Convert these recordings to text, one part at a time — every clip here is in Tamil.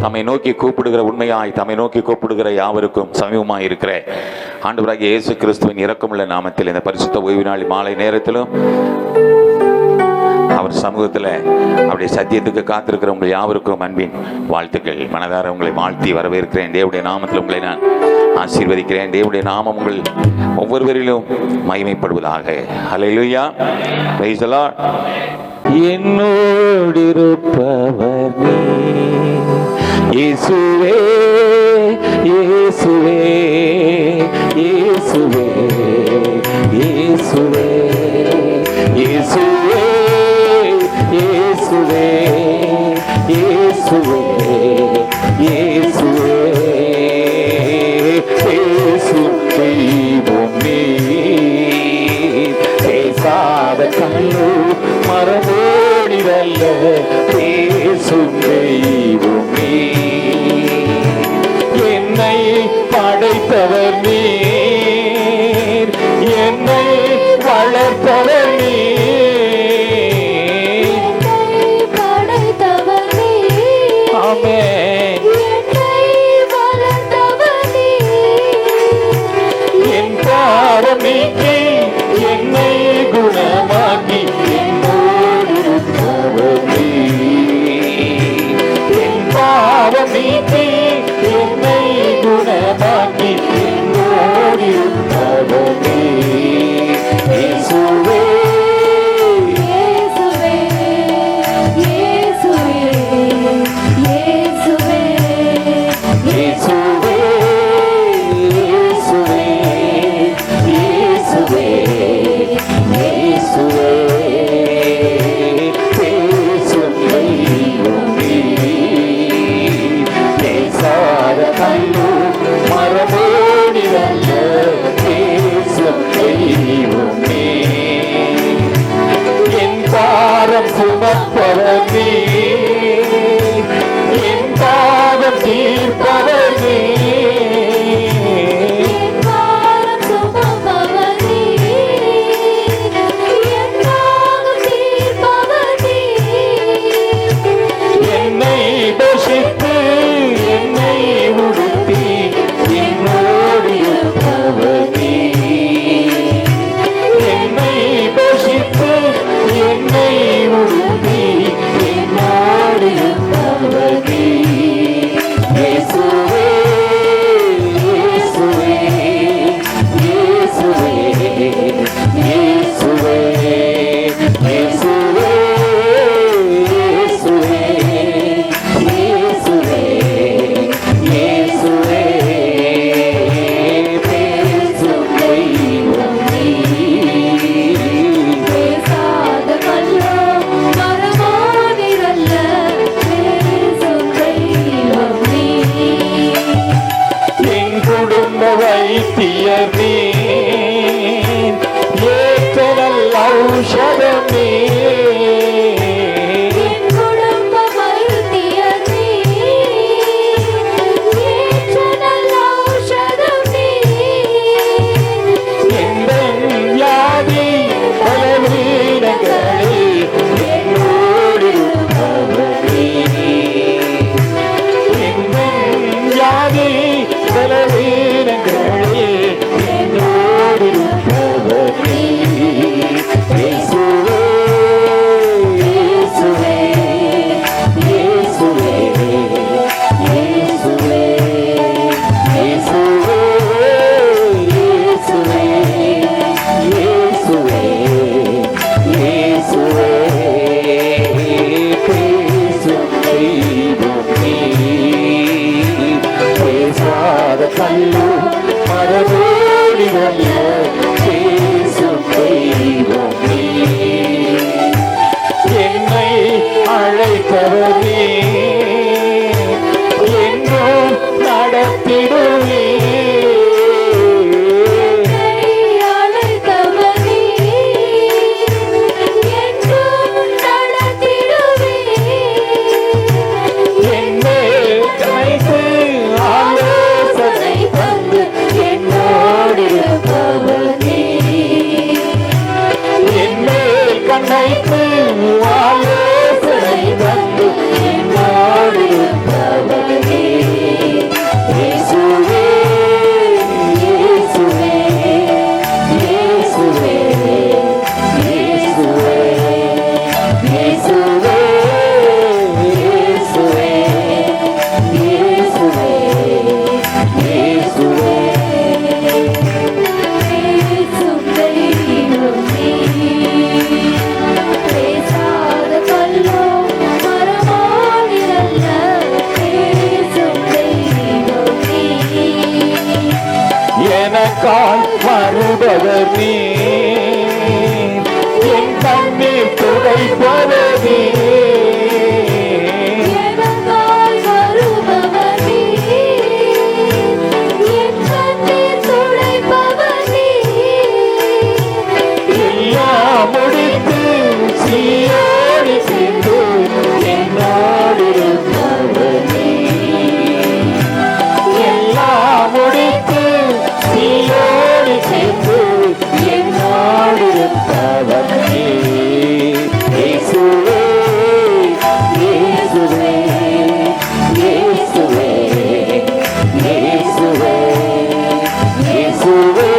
தம்மை நோக்கி கூப்பிடுகிற உண்மையாய் தம்மை நோக்கி கூப்பிடுகிற யாவருக்கும் சமீபமாய் இருக்கிற ஆண்டவராகிய இயேசு கிறிஸ்துவின் இரக்கமுள்ள நாமத்தில் இந்த பரிசுத்த ஓய்வு நாள் மாலை நேரத்திலும் அவர் சமூகத்தில் அவருடைய சத்தியத்துக்கு காத்திருக்கிற உங்களை யாவருக்கும் அன்பின் வாழ்த்துக்கள். மனதார உங்களை வாழ்த்தி வரவேற்கிறேன். தேவனுடைய நாமத்தில் உங்களை நான் ஆசீர்வதிக்கிறேன். தேவனுடைய நாமம் உங்கள் ஒவ்வொருவரிலும் மகிமைப்படுவதாக. ஹல்லேலூயா, பிரைஸ் தி லார்ட். என்னோடு இருப்பவர் இயேசுவே, இயேசுவே, இயேசுவே, இயேசுவே, இயேசுவே, இயேசுவே, இயேசுவே, இயேசுவே, பேசும் தெய்வம் நீர், பேசாத கண்ணு மரமோடிரல்ல, பேசும் தெய்வம் நீர், என்னை படைத்தவர் நீர், என்னை வளர்த்தவர் நீர், என்னை குணமாக்கி என்னோடு இருப்பவர் நீர், என் பாவம் நீக்கி என்னை குணமாக்கி என்னோடு இருப்பவர் நீர், இயேசுவே, இயேசுவே, இயேசுவே, இயேசுவே, இயேசுவே, சுமப்பவர் நீர், என் பாவம் தீர்ப்பவர் நீர், என் பாவம் சுமப்பவர் நீர், என் பாவம் தீர்ப்பவர் நீர், என்னை போஷித்து என்னை உடுத்தி என்னோடு இருப்பவர் நீர், என்னை போஷித்து என்னை உடுத்தி என்னோடு இருப்பவர் நீர், இயேசுவே, இயேசுவே, இயேசுவே, இயேசுவே, இயேசுவே, இயேசுவே, இயேசுவே, பேசும் தெய்வம் நீர், பேசாத கல்லோ மரமோடிரல்ல, பேசும் தெய்வம் நீர், என் குடும்ப வைத்தியர் நீர், ஏற்ற நல்ல ஔஷதம் நீர், என் குடும்ப வைத்தியர் நீர், ஏற்ற நல்ல ஔஷதம் நீர், எந்த வியாதி பலவீனங்களில் என்னோடு இருப்பவர் நீர், எந்த வியாதி பலவீனங்களில் என்னோடு இருப்பவர் நீர், இயேசுவே, இயேசுவே, இயேசுவே, இயேசுவே, இயேசுவே, இயேசுவே, இயேசுவே, பேசும் தெய்வம் நீர், பேசாத கல்லு மரமோடிரல்ல, பேசும் தெய்வம் நீர், என்னை அழைத்தவர் நீர், என்னும் நடத்திடுவீர், அழைத்தவர் நீர், என்னும் நடத்திடுவீர், என்னை கணைத்து ஆலோசனை தந்து என்னோடு இருப்பவர் நீர், என்னை கணைத்து ஆலோசனை தந்து எனக்காய் வருபவர் நீ, என் கண்ணீர் துடைப்பவர் நீ. முடித்து சீயோடு சேர்ந்து என்னோடு இருப்பவர் நீ. எல்லாம் முடித்து சீயோடு சேர்ந்து என்னோடு இருப்பவர் நீ. இயேசுவே இயேசுவே இயேசுவே இயேசுவே இயேசுவே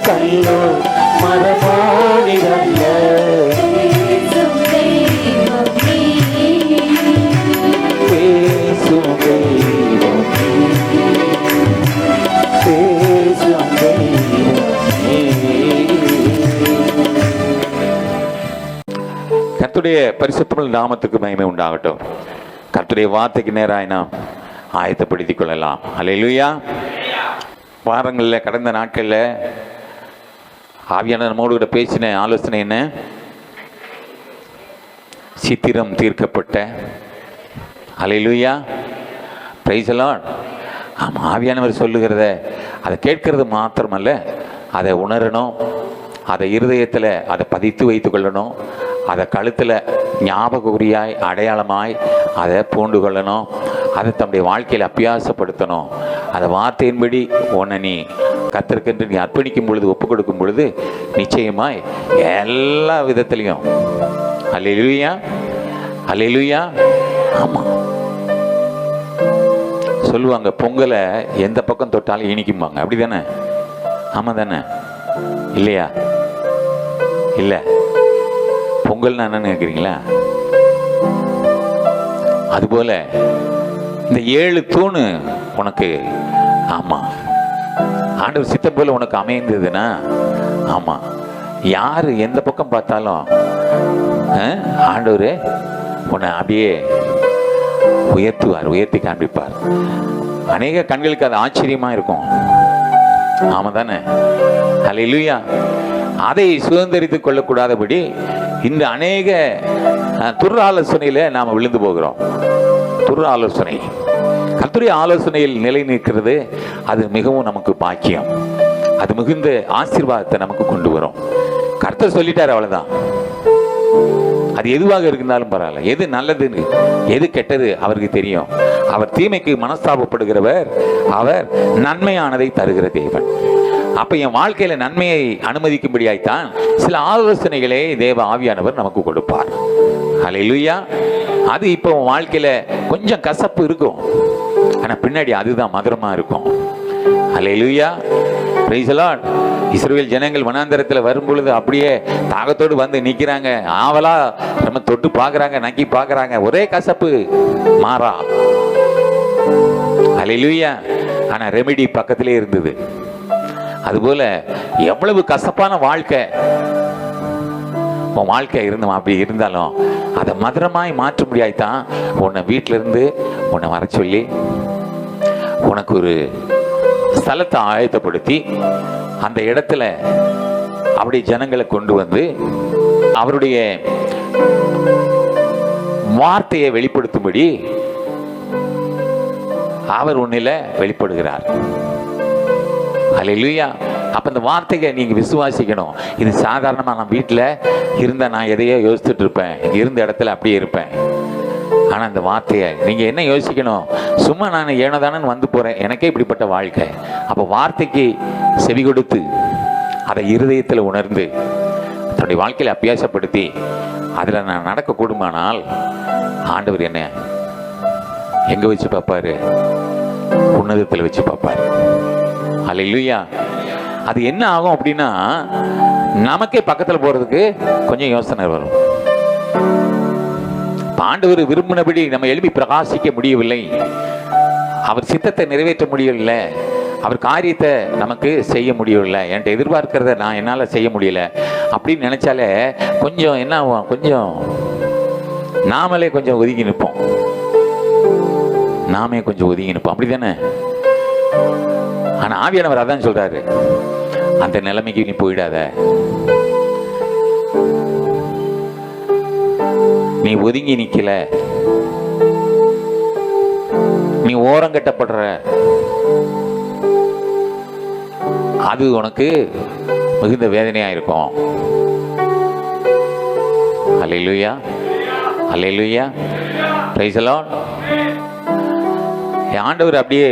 கல்லோ மரமானிடல்ல, பேசும் தெய்வம் பேசும் கர்த்தருடைய பரிசுத்தமுள்ள நாமத்துக்கு மகிமை உண்டாகட்டும். கர்த்தருடைய வார்த்தைக்கு நேராய் நாம் ஆயத்தப்படுத்திக் கொள்ளலாம். அல்லேலூயா. வாரங்களில் கடந்த நாட்களில் ஆவியானவர் நம்மோடு கூட பேசின ஆலோசனை என்ன? சித்திரம் தீர்க்கப்பட்ட. அல்லேலூயா, பிரைஸ் தி லார்ட். ஆமாம், ஆவியானவர் சொல்லுகிறத அதை கேட்கறது மாத்திரமல்ல, அதை உணரணும், அதை இருதயத்தில் அதை பதித்து வைத்து கொள்ளணும், அதை கழுத்தில் ஞாபக குறியாய் அடையாளமாய் அதை பூண்டு கொள்ளணும், அதை தம்முடைய வாழ்க்கையில் அபியாசப்படுத்தணும். அந்த வார்த்தையின்படி உன்னை நீ கர்த்தருக்கென்று நீ அர்ப்பணிக்கும் பொழுது, ஒப்புக் கொடுக்கும் பொழுது நிச்சயமாய் எல்லா விதத்திலையும் அல்லேலூயா அல்லேலூயா. ஆமாம், சொல்லுவாங்க பொங்கலை எந்த பக்கம் தொட்டாலும் இனிக்கும்பாங்க. அப்படி தானே? ஆமாம் தானே? இல்லையா? இல்லை, பொங்கல்னா என்னன்னு கேட்குறீங்களா? அதுபோல இந்த 7 தூணு உனக்கு, ஆமாம், ஆண்டவர் சித்தம் போல உனக்கு அமைந்ததுன்னா, ஆமாம், யார் எந்த பக்கம் பார்த்தாலும் ஆண்டவர் உன்னை அப்படியே உயர்த்துவார், உயர்த்தி காண்பிப்பார். அநேக கண்களுக்கு அது ஆச்சரியமாக இருக்கும். ஆமாம் தானே? அல்லேலூயா. அதை சுதந்திரித்துக் கொள்ளக்கூடாதபடி இந்த அநேக துர்ஆலோசனையில் நாம் விழுந்து போகிறோம். துர்ஆலோசனை, கர்த்தருடைய ஆலோசனையில் நிலை நிற்கிறது. அது மிகவும் நமக்கு பாக்கியம், அது மிகுந்த ஆசீர்வாதத்தை நமக்கு கொண்டு வரும். கர்த்தர் சொல்லிட்டார், அவ்வளவுதான். அது எதுவாக இருந்தாலும் பரவாயில்ல, எது நல்லது எது கெட்டது அவருக்கு தெரியும். அவர் தீமைக்கு மனஸ்தாபப்படுகிறவர், அவர் நன்மையானதை தருகிற தேவன். அப்ப என் வாழ்க்கையில நன்மையை அனுமதிக்கும்படியாய்த்தான் சில ஆலோசனைகளை தேவ ஆவியானவர் நமக்கு கொடுப்பார். அல்லேலூயா. அது இப்போ வாழ்க்கையில கொஞ்சம் கசப்பு இருக்கும், ஆனா பின்னாடி அதுதான் மதுரமா இருக்கும். அல்லேலூயா, பிரைஸ் தி லார்ட். இஸ்ரவேல் ஜனங்கள் வனாந்தரத்தில் வரும்பொழுது அப்படியே தாகத்தோடு வந்து நிற்கிறாங்க, ஆவலா நம்ம தொட்டு பார்க்குறாங்க, நக்கி பார்க்குறாங்க, ஒரே கசப்பு மாறா. அல்லேலூயா. ஆனா ரெமெடி பக்கத்திலே இருந்தது. அதுபோல எவ்வளவு கசப்பான வாழ்க்கை உன் வாழ்க்கை இருந்தோம், அப்படி இருந்தாலும் அதை மதுரமாய் மாற்ற முடியாய்தான் உன்னை வீட்டில இருந்து உன்னை வர சொல்லி உனக்கு ஒரு ஸ்தலத்தை ஆயத்தப்படுத்தி அந்த இடத்துல அப்படி ஜனங்களை கொண்டு வந்து அவருடைய வார்த்தையை வெளிப்படுத்தும்படி அவர் உன்னில வெளிப்படுகிறார். அல்லேலூயா. அப்ப இந்த வார்த்தையை நீங்க விசுவாசிக்கணும். இது சாதாரணமா நான் வீட்டில் இருந்த நான் எதையோ யோசிச்சுட்டு இருப்பேன், இருந்த இடத்துல அப்படியே இருப்பேன். ஆனா இந்த வார்த்தையை நீங்க என்ன யோசிக்கணும்? சும்மா நான் ஏனோதானு வந்து போறேன், எனக்கே இப்படிப்பட்ட வாழ்க்கை. அப்ப வார்த்தைக்கு செவி கொடுத்து அதை இருதயத்தில் உணர்ந்து தன்னுடைய வாழ்க்கையில அபியாசப்படுத்தி அதுல நான் நடக்க கூடுமானால் ஆண்டவர் என்ன எங்க வச்சு பார்ப்பாரு? உன்னதத்தில் வச்சு பார்ப்பாரு. அல்லேலூயா. அது என்ன ஆகும் அப்படின்னா, நமக்கே பக்கத்தில் போறதுக்கு கொஞ்சம் யோசனை வரும். ஆண்டவர் விரும்பினபடி நம்ம எழுப்பி பிரகாசிக்க முடியவில்லை, அவர் சித்தத்தை நிறைவேற்ற முடியவில்லை, அவர் காரியத்தை நமக்கு செய்ய முடியவில்லை, என்கிட்ட எதிர்பார்க்கிறத நான் என்னால் செய்ய முடியல அப்படின்னு நினைச்சாலே கொஞ்சம் என்ன ஆகும், கொஞ்சம் நாமளே கொஞ்சம் ஒதுங்கி நிற்போம். நாமே கொஞ்சம் ஒதுங்கி நிற்போம், அப்படிதானே? ஆனா ஆவியானவர் அதான் சொல்றாரு, அந்த நிலைமைக்கு நீ போயிடாத, நீ ஒதுங்கி நிக்கல, நீ ஓரங்கட்டப்படுற, அது உனக்கு மிகுந்த வேதனையா இருக்கும். அல்லேலூயா, அல்லேலூயா, பிரைஸ் தி லார்ட். ஆண்டவர் அப்படியே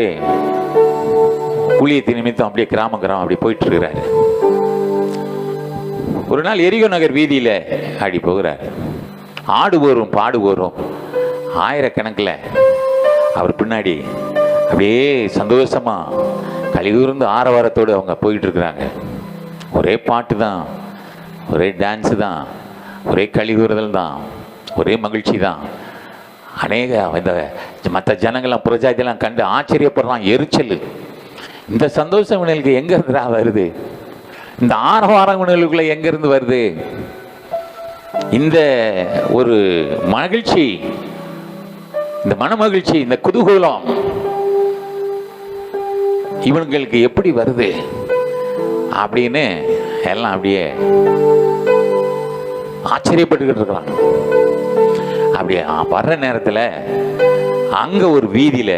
ஊழியத்தை நிமித்தம் அப்படியே கிராமம் அப்படி போயிட்டு இருக்கிறாரு. ஒரு நாள் எரிகோ நகர் வீதியில அப்படி போகிறார். ஆடுவோரும் பாடுவோரும் ஆயிரக்கணக்கில் அவர் பின்னாடி அப்படியே சந்தோஷமா கலிகூர்ந்து ஆரவாரத்தோடு அவங்க போயிட்டு இருக்கிறாங்க. ஒரே பாட்டு தான், ஒரே டான்ஸு தான், ஒரே கலிகூறுதல் தான், ஒரே மகிழ்ச்சி தான். அநேக இந்த மற்ற ஜனங்கள்லாம் புறஜாதியெல்லாம் கண்டு ஆச்சரியப்படுறான். எரிச்சல், இந்த சந்தோஷம் இவனுக்கு எங்கேருந்து வருது? இந்த ஆரவாரம் இவனுக்குள்ள எங்கேருந்து வருது? இந்த ஒரு மகிழ்ச்சி, இந்த மன மகிழ்ச்சி, இந்த குதூகூலம் இவங்களுக்கு எப்படி வருது அப்படின்னு எல்லாம் அப்படியே ஆச்சரியப்பட்டுக்கிட்டு இருக்கிறாங்க. அப்படியே வர்ற நேரத்தில் அங்க ஒரு வீதியில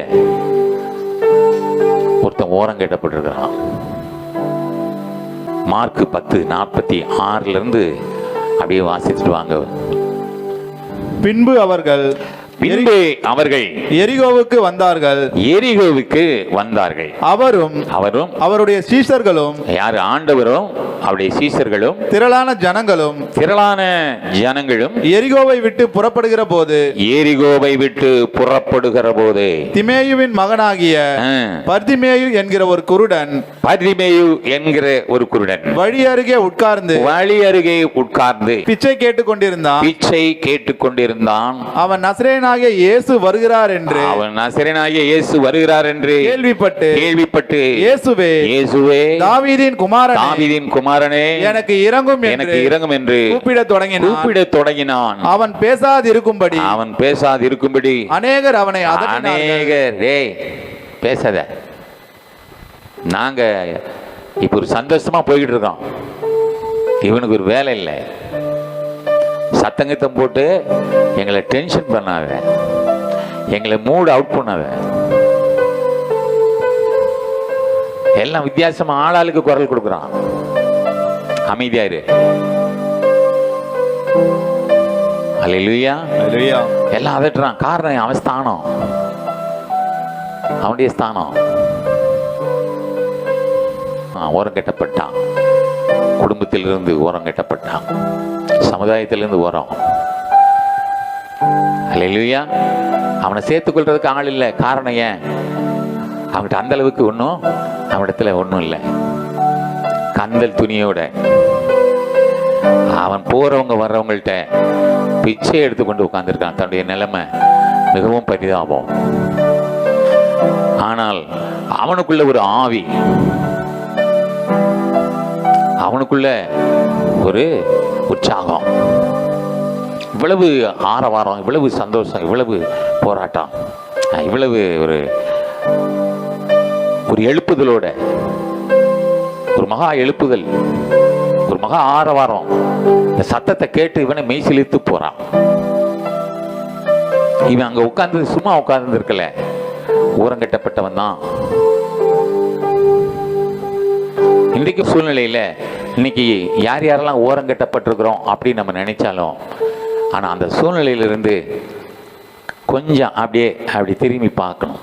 ஒருத்தன் ஓரம் கட்டப்பட்டிருக்கிறான். மார்க் 10:46 அப்படியே வாசிச்சுட்டு வாங்க. பின்பு அவர்கள் எரிகோவுக்கு வந்தார்கள். அவரும் அவருடைய சீஷர்களும், யார்? ஆண்டவரும் அவருடைய சீஷர்களும் திரளான ஜனங்களும் எரிகோவை விட்டு புறப்படுகிற போது திமேயுவின் மகனாகிய பர்திமேயு என்கிற ஒரு குருடன் வழி அருகே உட்கார்ந்து பிச்சை கேட்டுக்கொண்டிருந்தான். அவன் நசரேயனாகிய இயேசு வருகிறார் என்று கேள்விப்பட்டு இயேசுவே தாவீதின் குமாரனே எனக்கு இறங்கும் என்று கூப்பிடத் தொடங்கினான். அவன் பேசாதிருக்கும்படி அநேகர் அவனை பேசாத, நாங்க இப்ப ஒரு சந்தோஷமா போய்கிட்டு இருக்கோம், இவனுக்கு ஒரு வேலை இல்லை, சத்தங்கத்தம் போட்டு எங்களை டென்ஷன் பண்ணாத, எங்களை மூட் அவுட் பண்ணாத. எல்லாம் வித்தியாசமா ஆளாளுக்கு குரல் கொடுக்குறான். அமைதியாரு. அல்லேலூயா. எல்லாம் அதட்டுறான். காரணம் அவன் ஸ்தானம், அவனுடைய ஸ்தானம். ஓரம் கட்டப்பட்டான், குடும்பத்திலிருந்து ஓரம் கட்டப்பட்டான், சமுதாயத்திலிருந்து ஓரம். அல்லேலூயா. அவனை சேர்த்துக்கொள்றதுக்கு ஆள் இல்லை. காரணம் ஏன்? அவன்கிட்ட அந்த அளவுக்கு ஒன்றும் அவனிடத்துல ஒன்றும் இல்லை. கந்தல் துணியோட அவன் போறவங்க வர்றவங்கள்ட்ட பிச்சை எடுத்துக்கொண்டு உட்கார்ந்துருக்கான். தன்னுடைய நிலைமை மிகவும் பரிதாபம். ஆனால் அவனுக்குள்ள ஒரு ஆவி, அவனுக்குள்ள ஒரு உற்சாகம், இவ்வளவு ஆரவாரம், இவ்வளவு சந்தோஷம், இவ்வளவு போராட்டம், இவ்வளவு ஒரு எழுப்புதலோட, ஒரு மகா எழுப்புதல், ஒரு மகா ஆரவாரம். இந்த சத்தத்தை கேட்டு இவனை மெய்சிலித்து போறான். இவன் அங்க உட்கார்ந்து சும்மா உட்கார்ந்து இருக்கல, ஊரங்கட்டப்பட்டவன் தான். இன்றைக்கு சூழ்நிலையில இன்னைக்கு யார் யாரெல்லாம் ஓரங்கட்டப்பட்டிருக்கிறோம் அப்படின்னு நம்ம நினைச்சாலும், ஆனா அந்த சூழ்நிலையிலிருந்து கொஞ்சம் அப்படி திரும்பி பார்க்கணும்.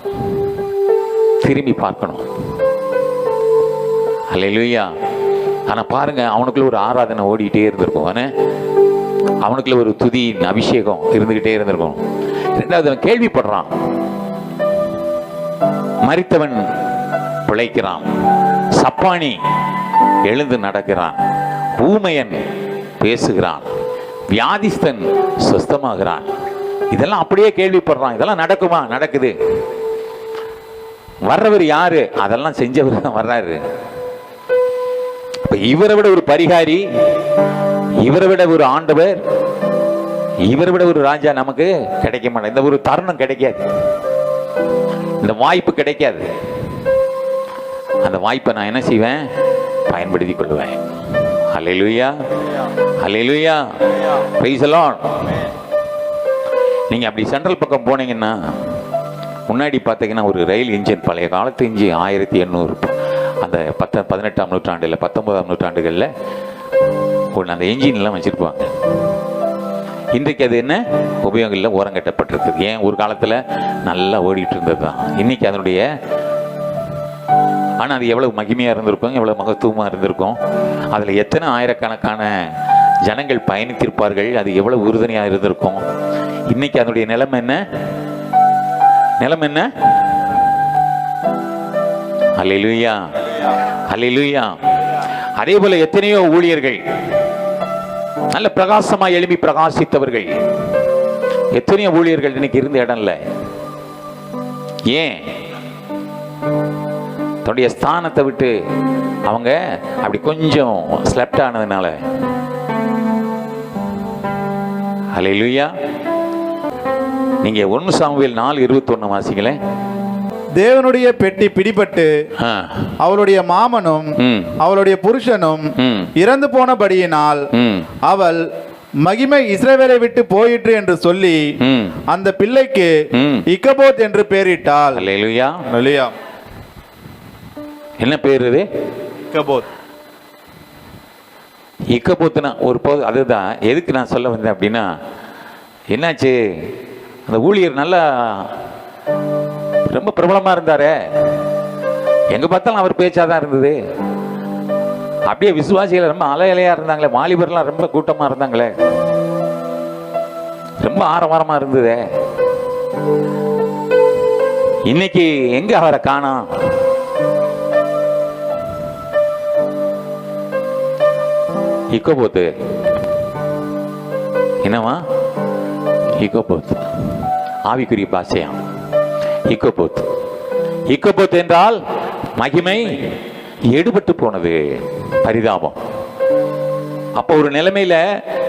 அல்லேலூயா. ஆனா பாருங்க, அவனுக்குள்ள ஒரு ஆராதனை ஓடிக்கிட்டே இருந்திருக்கும், அவனுக்குள்ள ஒரு துதியின் அபிஷேகம் இருந்துகிட்டே இருந்திருக்கும். இரண்டாவது, அவன் கேள்விப்படுறான். மரித்தவன் பிழைக்கிறான், சப்பானி எழுந்து நடக்கிறான், ஊமையன் பேசுகிறான், வியாதிஸ்தன் சுஸ்தமாகிறான். இதெல்லாம் அப்படியே கேள்விப்படுறோம். இதெல்லாம் நடக்குமா? நடக்குது. வர்றவர் யாரு? அதெல்லாம் செஞ்சவர் தான் வர்றாரு. இவரை விட ஒரு பரிகாரி, இவரை விட ஒரு ஆண்டவர், இவரை விட ஒரு ராஜா நமக்கு கிடைக்க மாட்டேன். இந்த ஒரு தருணம் கிடைக்காது, இந்த வாய்ப்பு கிடைக்காது. அந்த வாய்ப்பை நான் என்ன செய்வேன்? பயன்படுத்தி கொள்வேன். ஹல்லேலூயா, ஹல்லேலூயா, பிரைஸ் தி லார்ட். நீங்க அப்படி சென்ட்ரல் பக்கம் போனீங்கன்னா முன்னாடி பார்த்தீங்கன்னா ஒரு ரயில் இன்ஜின், பழைய காலத்து இன்ஜின், 1800 அந்த 18ஆம் நூற்றாண்டில் 19ஆம் நூற்றாண்டுகளில் ஒன்று அந்த இன்ஜின்லாம் வச்சுருப்பாங்க. இன்றைக்கு அது என்ன உபயோகம் இல்லை, ஓரங்கட்டப்பட்டிருக்கு. ஏன்? ஒரு காலத்தில் நல்லா ஓடிட்டு இருந்தது தான். இன்றைக்கி அதனுடைய ஆனால் அது எவ்வளோ மகிமையாக இருந்திருக்கும், எவ்வளோ மகத்துவமாக இருந்திருக்கும், அதில் எத்தனை ஆயிரக்கணக்கான ஜனங்கள் பயணித்திருப்பார்கள், அது எவ்வளோ உறுதுணையாக இருந்திருக்கும். இன்னைக்கு அதனுடைய நிலைமை என்ன? நிலைமை என்ன? அல்லேலூயா, அல்லேலூயா. அதே போல எத்தனையோ ஊழியர்கள், நல்ல பிரகாசமா எழுப்பி பிரகாசித்தவர்கள், எத்தனையோ ஊழியர்கள் இன்னைக்கு இருந்த இடம் இல்லை. ஏன்? தன்னுடைய ஸ்தானத்தை விட்டு அவங்க அப்படி கொஞ்சம் ஸ்லெப்ட் ஆனதுனால. அல்லேலூயா. நீங்க 1 சாமுவேல் 4:21 வாசிங்களேன். தேவனுடைய பெட்டி பிடிபட்டு அவளுடைய மாமனும் அவளுடைய புருஷனும் இறந்து போனபடியினால் அவள் மகிமை இஸ்ரவேலை விட்டு போயிற்று என்று சொல்லி அந்த பிள்ளைக்கு இக்கபோத் என்று பெயரிட்டாள். அல்லேலூயா, அல்லேலூயா. என்ன பேர் இது? இக்கபோத். இக்கபோத்னா ஒரு போது, அதுதான் எதுக்கு நான் சொல்ல வந்தேன் அப்படின்னா, என்னாச்சு, அந்த ஊழியர் நல்லா ரொம்ப பிரபலமா இருந்தாரு. எங்க பார்த்தாலும் அவர் பேச்சாதான் இருந்தது. அப்படியே விசுவாசிகள் ரொம்ப அலையலையா இருந்தாங்களே, வாலிபர்லாம் ரொம்ப கூட்டமா இருந்தாங்களே, ரொம்ப ஆரவாரமா இருந்தது. இன்னைக்கு எங்க அவரை காணோம்? இக்கபோத்து என்னவா? இக்கபோத் ஆவிக்குரிய பாஷையாம். இக்கபோத், இக்கபோத் என்றால் மகிமை எடுபட்டு போனது, பரிதாபம். அப்போ ஒரு நிலைமையில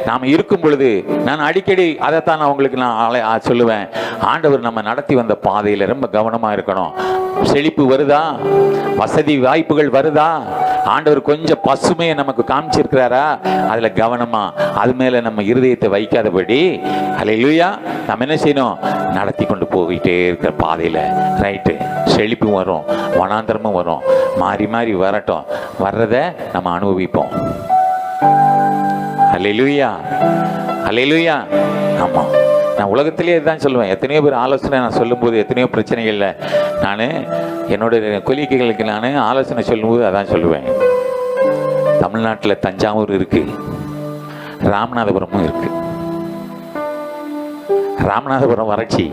நாம் இருக்கும் பொழுது, நான் அடிக்கடி அதைத்தான் அவங்களுக்கு நான் சொல்லுவேன், ஆண்டவர் நம்ம நடத்தி வந்த பாதையில ரொம்ப கவனமா இருக்கணும். செழிப்பு வருதா, வசதி வாய்ப்புகள் வருதா, ஆண்டவர் கொஞ்சம் பசுமையை நமக்கு காமிச்சிருக்கிறாரா, அதுல கவனமா, அது மேல நம்ம இருதயத்தை வைக்காதபடி, அல்லேலூயா, நம்ம என்ன செய்யணும்? நடத்தி கொண்டு போயிட்டே இருக்கிற பாதையில ரைட்டு, செழிப்பும் வரும், வனாந்தரமும் வரும், மாறி மாறி வரட்டும், வர்றத நம்ம அனுபவிப்போம். அல்லேலூயா, அல்லேலூயா. ஆமா, நான் உலகத்திலேயே தான் சொல்லுவேன். எத்தனையோ பேர் ஆலோசனை நான் சொல்லும்போது, எத்தனையோ பிரச்சனைகள்ல நான் என்னோட கொலிக்கைகளுக்கு நான் ஆலோசனை சொல்லும்போது அதான் சொல்லுவேன். தமிழ்நாட்டில் தஞ்சாவூர் இருக்கு, ராமநாதபுரமும் இருக்கு. ராமநாதபுரம் வறட்சி,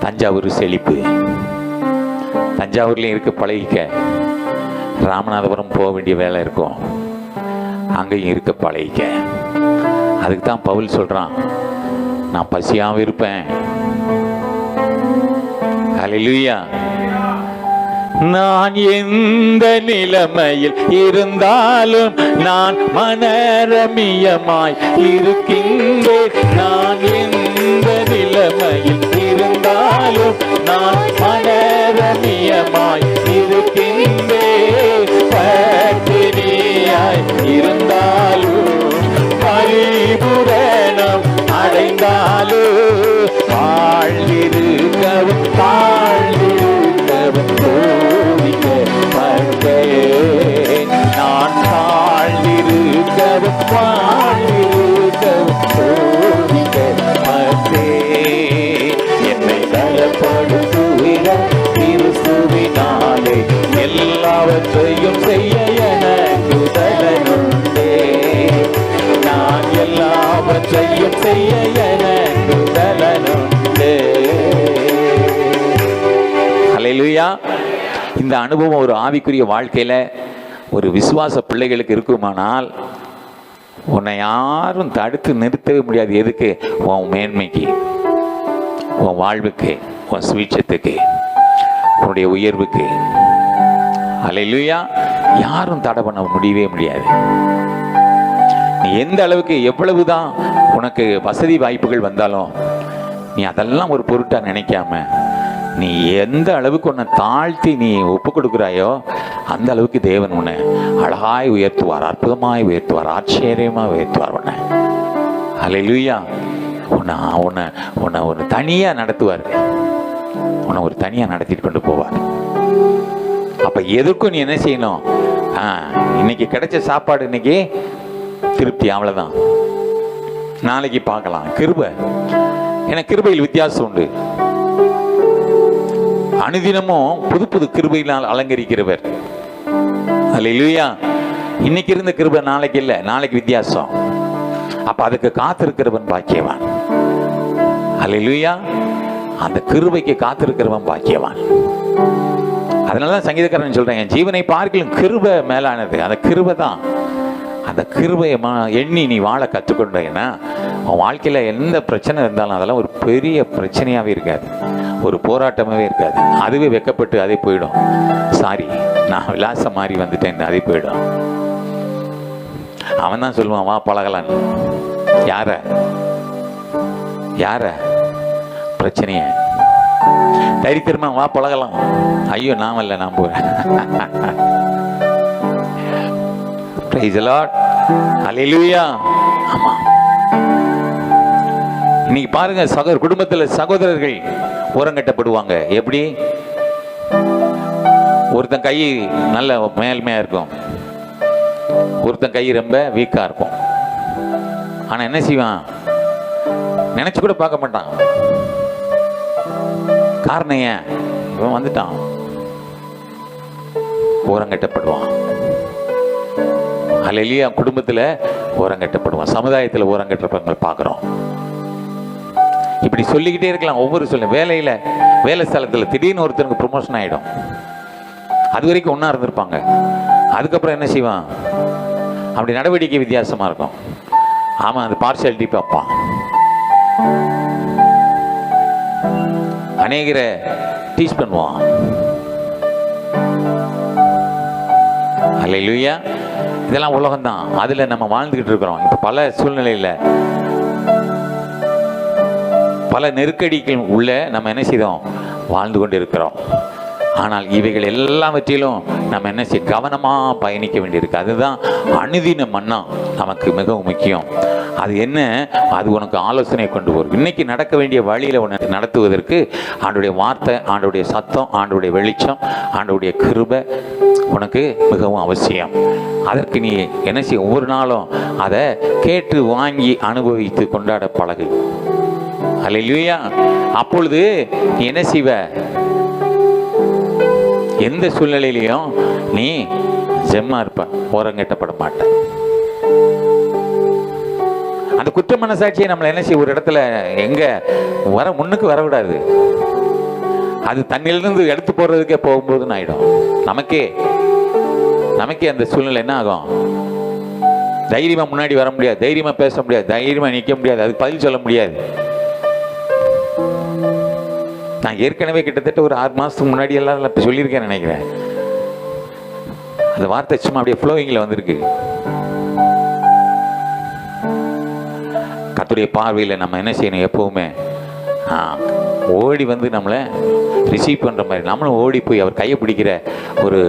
தஞ்சாவூர் செழிப்பு. தஞ்சாவூர்லேயும் இருக்க பழகிக்க, ராமநாதபுரம் போக வேண்டிய வேலை இருக்கும், அங்கேயும் இருக்க பழகிக்க. அதுக்கு தான் பவுல் சொல்றான், நான் பசியாகவும் இருப்பேன். அல்லேலூயா. நான் எந்த நிலைமையில் இருந்தாலும் நான் மனரமியமாய் இருக்கின்றேன். நான் எந்த நிலைமையில் இருந்தாலும் நான் மனரமியமாய் இருக்கின்றேன். பட்டினியாய் இருந்தாலும் பரிபூரணம் அடைந்தாலும் வாழ்ந்திருக்கவும் தாழ்ந்திருக்கவும் சோதிக்கப்பட்டேன். நான் தாழ்ந்திருக்கவும் வாழ்ந்திருக்கவும் சோதிக்கப்பட்டேன். என்னை பலப்படுத்துகிற கிறிஸ்துவினாலே எல்லாவற்றையும் செய்ய எனக்கு பலனுண்டே. நான் எல்லாவற்றையும் செய்ய எனக்கு பலனுண்டே. அல்லேலூயா. இந்த அனுபவம் ஒரு ஆவிக்குரிய வாழ்க்கையில ஒரு விசுவாச பிள்ளைகளுக்கு இருக்குமானால் உன்னை யாரும் தடுத்து நிறுத்தவே முடியாது. எதுக்கு? உன் மேன்மைக்கு. உன் வாழ்வுக்கு, உன் சுவிட்சத்துக்கு, உன்னுடைய உயர்வுக்கு. அல்லேலூயா. யாரும் தடை பண்ண முடியவே முடியாது. நீ எந்த அளவுக்கு, எவ்வளவுதான் உனக்கு வசதி வாய்ப்புகள் வந்தாலும் நீ அதெல்லாம் ஒரு பொருட்டா நினைக்காம, நீ எந்த அளவுக்கு உன்னை தாழ்த்தி நீ ஒப்பு கொடுக்குறாயோ அந்த அளவுக்கு தேவன் உன்னை அழகாய் உயர்த்துவார், அற்புதமாய் உயர்த்துவார், ஆச்சரியமாக உயர்த்துவார் உன்னை. அல்லேலூயா. உன்னை உன்னை உன்னை ஒரு தனியாக நடத்துவார், உன்னை ஒரு தனியாக நடத்திட்டு கொண்டு போவார். அப்போ எதுக்கும் நீ என்ன செய்யணும்? இன்னைக்கு கிடைச்ச சாப்பாடு இன்னைக்கு திருப்தி, அவ்வளோதான். நாளைக்கு பார்க்கலாம். கிருபை, ஏன்னா கிருபையில் வித்தியாசம் உண்டு. அனுதினமும் புது புது கிருபையினால் அலங்கரிக்கிறவர். அல்லேலூயா. இன்னைக்கு இருந்த கிருபை நாளைக்கு இல்லை, நாளைக்கு வித்தியாசம். அப்ப அதுக்கு காத்திருக்கிறவன் பாக்கியவான். அல்லேலூயா. அந்த கிருபைக்கு காத்திருக்கிறவன் பாக்கியவான். அதனாலதான் சங்கீதக்காரன் சொல்றேன், என் ஜீவனை பார்க்கலும் கிருபை மேலானது. அந்த கிருபை தான். அந்த கிருபையை எண்ணி நீ வாழ கற்றுக்கொண்டேன்னா உன் வாழ்க்கையில் எந்த பிரச்சனை இருந்தாலும் அதெல்லாம் ஒரு பெரிய பிரச்சனையாகவே இருக்காது, ஒரு போராட்டமாகவே இருக்காது. அதுவே வெக்கப்பட்டு அதே போயிடும். சாரி, நான் விலாசம் மாறி வந்துட்டேன், அதே போயிடும். அவன் தான் சொல்லுவான், வா பழகலான்னு. யார யார பிரச்சனைய தைரியமா வா பழகலாம். ஐயோ நான் இல்லை, நான் போறேன். Praise the Lord. Hallelujah. ஆமா. இன்னைக்கு பாருங்க, குடும்பத்தில் சகோதரர்கள் ஓரங்கட்டப்படுவாங்க. எப்படி? ஒருத்தன் கை நல்ல மேல்மையா இருக்கும், ஒருத்தன் கை ரொம்ப வீக்கா இருக்கும். ஆனா என்ன செய்வான்? நினைச்சு கூட பார்க்க மாட்டான். காரணம் ஏன்? இவன் வந்துட்டான், ஓரங்கட்டப்படுவான். அல்லேலூயா. குடும்பத்தில் ஓரங்கட்டப்படுவான், சமுதாயத்தில் ஓரங்கட்டப்படுறவங்க பார்க்குறோம். இப்படி சொல்லிக்கிட்டே இருக்கலாம். ஒவ்வொரு வேலையில், வேலை ஸ்தலத்தில் திடீர்னு ஒருத்தருக்கு ப்ரொமோஷன் ஆகிடும். அது வரைக்கும் ஒன்றா இருந்திருப்பாங்க. அதுக்கப்புறம் என்ன செய்வான்? அப்படி நடவடிக்கை வித்தியாசமாக இருக்கும். ஆமாம், அது பார்ஷியாலிட்டி பார்ப்பான். அநேகரை டீச் பண்ணுவான். அல்லேலூயா. இதெல்லாம் உலகம்தான், அதில் நம்ம வாழ்ந்துக்கிட்டு இருக்கிறோம். இப்போ பல சூழ்நிலையில், பல நெருக்கடிகள் உள்ள நம்ம என்ன செய்தோம்? வாழ்ந்து கொண்டு இருக்கிறோம். ஆனால் இவைகள் எல்லாவற்றிலும் நம்ம என்ன செய்ய கவனமாக பயணிக்க வேண்டியிருக்கு. அதுதான் அனுதின மன்னா நமக்கு மிகவும் முக்கியம். அது என்ன? அது உனக்கு ஆலோசனை கொண்டு வரும். இன்னைக்கு நடக்க வேண்டிய வழியில் உனக்கு நடத்துவதற்கு ஆண்டுடைய வார்த்தை, ஆண்டுடைய சத்தம், ஆண்டுடைய வெளிச்சம், ஆண்டுடைய கிருபை உனக்கு மிகவும் அவசியம். அதற்கு நீ என்ன செய்ய? ஒவ்வொரு நாளும் அதை கேட்டு வாங்கி அனுபவித்து கொண்டாட பழகு. அல்லேலூயா. அப்பொழுது நீ என்ன செய்வ? எந்த சூழ்நிலையிலையும் நீ ஜெம்மா இருப்ப, ஓரங்கட்டப்பட மாட்ட. அந்த குற்ற மனசாட்சியை நம்மளை என்ன செய்ய? ஒரு இடத்துல எங்க முன்னுக்கு வரவிடாது. அது தண்ணிலிருந்து எடுத்து போடுறதுக்கே போகும்போதுன்னு ஆயிடும். நமக்கே அந்த சூழ்நிலை என்ன ஆகும்? தைரியமா முன்னாடி வர முடியாது, தைரியமா பேச முடியாது, தைரியமா நிற்க முடியாது, அதுக்கு பதில் சொல்ல முடியாது. நான் ஏற்கனவே கிட்டத்தட்ட ஒரு 6 மாசத்துக்கு முன்னாடி எல்லாம் சொல்லியிருக்கேன் நினைக்கிறேன். அந்த வார்த்தை சும்மா அப்படியே ஃப்ளோயிங்ல வந்திருக்கு. கர்த்தருடைய பார்வையில் நம்ம என்ன செய்யணும்? எப்பவுமே ஓடி வந்து நம்மளை ரிசீவ் பண்ணுற மாதிரி, நம்மளும் ஓடி போய் அவர் கையை பிடிக்கிற ஒரு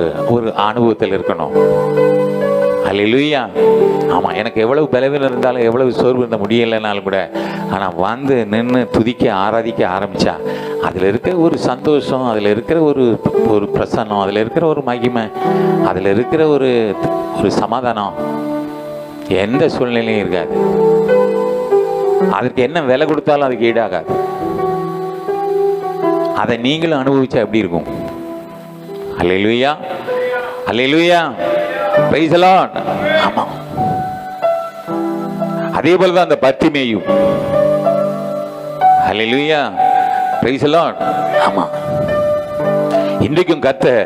அனுபவத்தில் இருக்கணும். அல்லேலூயா. ஆமாம், எனக்கு எவ்வளவு பலவீனம் இருந்தாலும், எவ்வளவு சோர்வு இருந்த முடியலைனாலும் கூட, ஆனால் வந்து நின்று துதிக்க ஆராதிக்க ஆரம்பித்தா அதில் இருக்கிற ஒரு சந்தோஷம், அதில் இருக்கிற ஒரு பிரசன்னம், அதில் இருக்கிற ஒரு மகிமை, அதில் இருக்கிற ஒரு சமாதானம் எந்த சூழ்நிலையும் இருக்காது. அதற்கு என்ன விலை கொடுத்தாலும் அதுக்கு ஈடாகாது. அதை நீங்களும் அனுபவிச்சா எப்படி இருக்கும்? அல்லேலூயா, அல்லேலூயா, பிரைஸ் தி லார்ட். ஆமா, அதே போலதான் அந்த பர்த்திமேயு. அல்லேலூயா, பிரைஸ் தி லார்ட். ஆமா, இன்றைக்கும் கர்த்தர்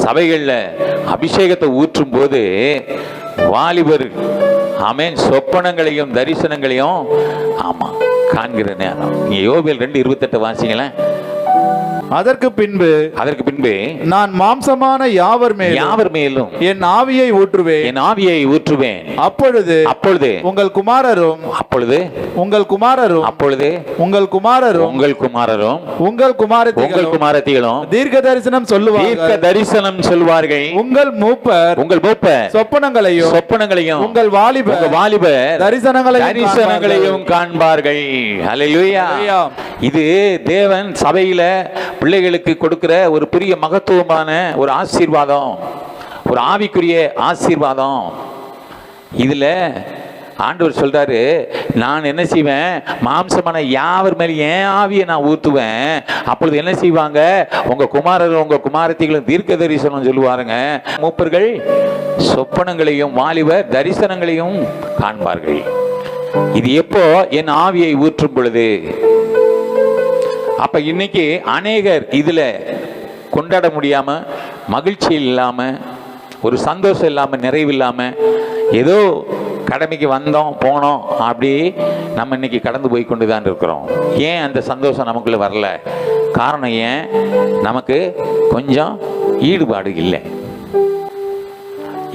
சபைகள்ல அபிஷேகத்தை ஊற்றும் போது வாலிபர் ஆமென் சொப்பனங்களையும் தரிசனங்களையும் ஆமா காண்கிற நேரம். நீங்க யோவேல் 2:28 வாசிங்களேன். அதற்கு பின்பு நான் மாம்சமான யாவர் மேலும் என் ஆவியை ஊற்றுவேன். அப்பொழுது உங்கள் குமாரரும் உங்கள் குமாரத்திகளும் தீர்க்க தரிசனம் சொல்லுவார்கள். உங்கள் மூப்பர் சொப்பனங்களையும் உங்கள் வாலிபர் தரிசனங்களையும் காண்பார்கள். ஹல்லேலூயா. இது தேவன் சபையில பிள்ளைகளுக்கு கொடுக்கிற ஒரு பெரிய மகத்துவமான ஒரு ஆசீர்வாதம், ஒரு ஆவிக்குரிய ஆசீர்வாதம். இதுல ஆண்டவர் சொல்றாரு, நான் என்ன செய்வேன், மாம்சமான யாவர் மேலே என் ஆவியை நான் ஊத்துவேன். அப்பொழுது என்ன செய்வாங்க, உங்க குமாரரும் உங்க குமாரத்திகளும் தீர்க்க தரிசனம் சொல்லுவாருங்க. மூப்பர்கள் சொப்பனங்களையும் வாலிபர் தரிசனங்களையும் காண்பார்கள். இது எப்போ, என் ஆவியை ஊற்றும் பொழுது. அப்ப இன்னைக்கு அநேகர் இதுல கொண்டாட முடியாம, மகிழ்ச்சி இல்லாம, ஒரு சந்தோஷம் இல்லாம, நிறைவு இல்லாம, ஏதோ கடமைக்கு வந்தோம் போனோம் அப்படி நம்ம இன்னைக்கு கடந்து போய் கொண்டு தான் இருக்கிறோம். ஏன் அந்த சந்தோஷம் நமக்குள்ள வரல? காரணம் ஏன்? நமக்கு கொஞ்சம் ஈடுபாடு இல்லை.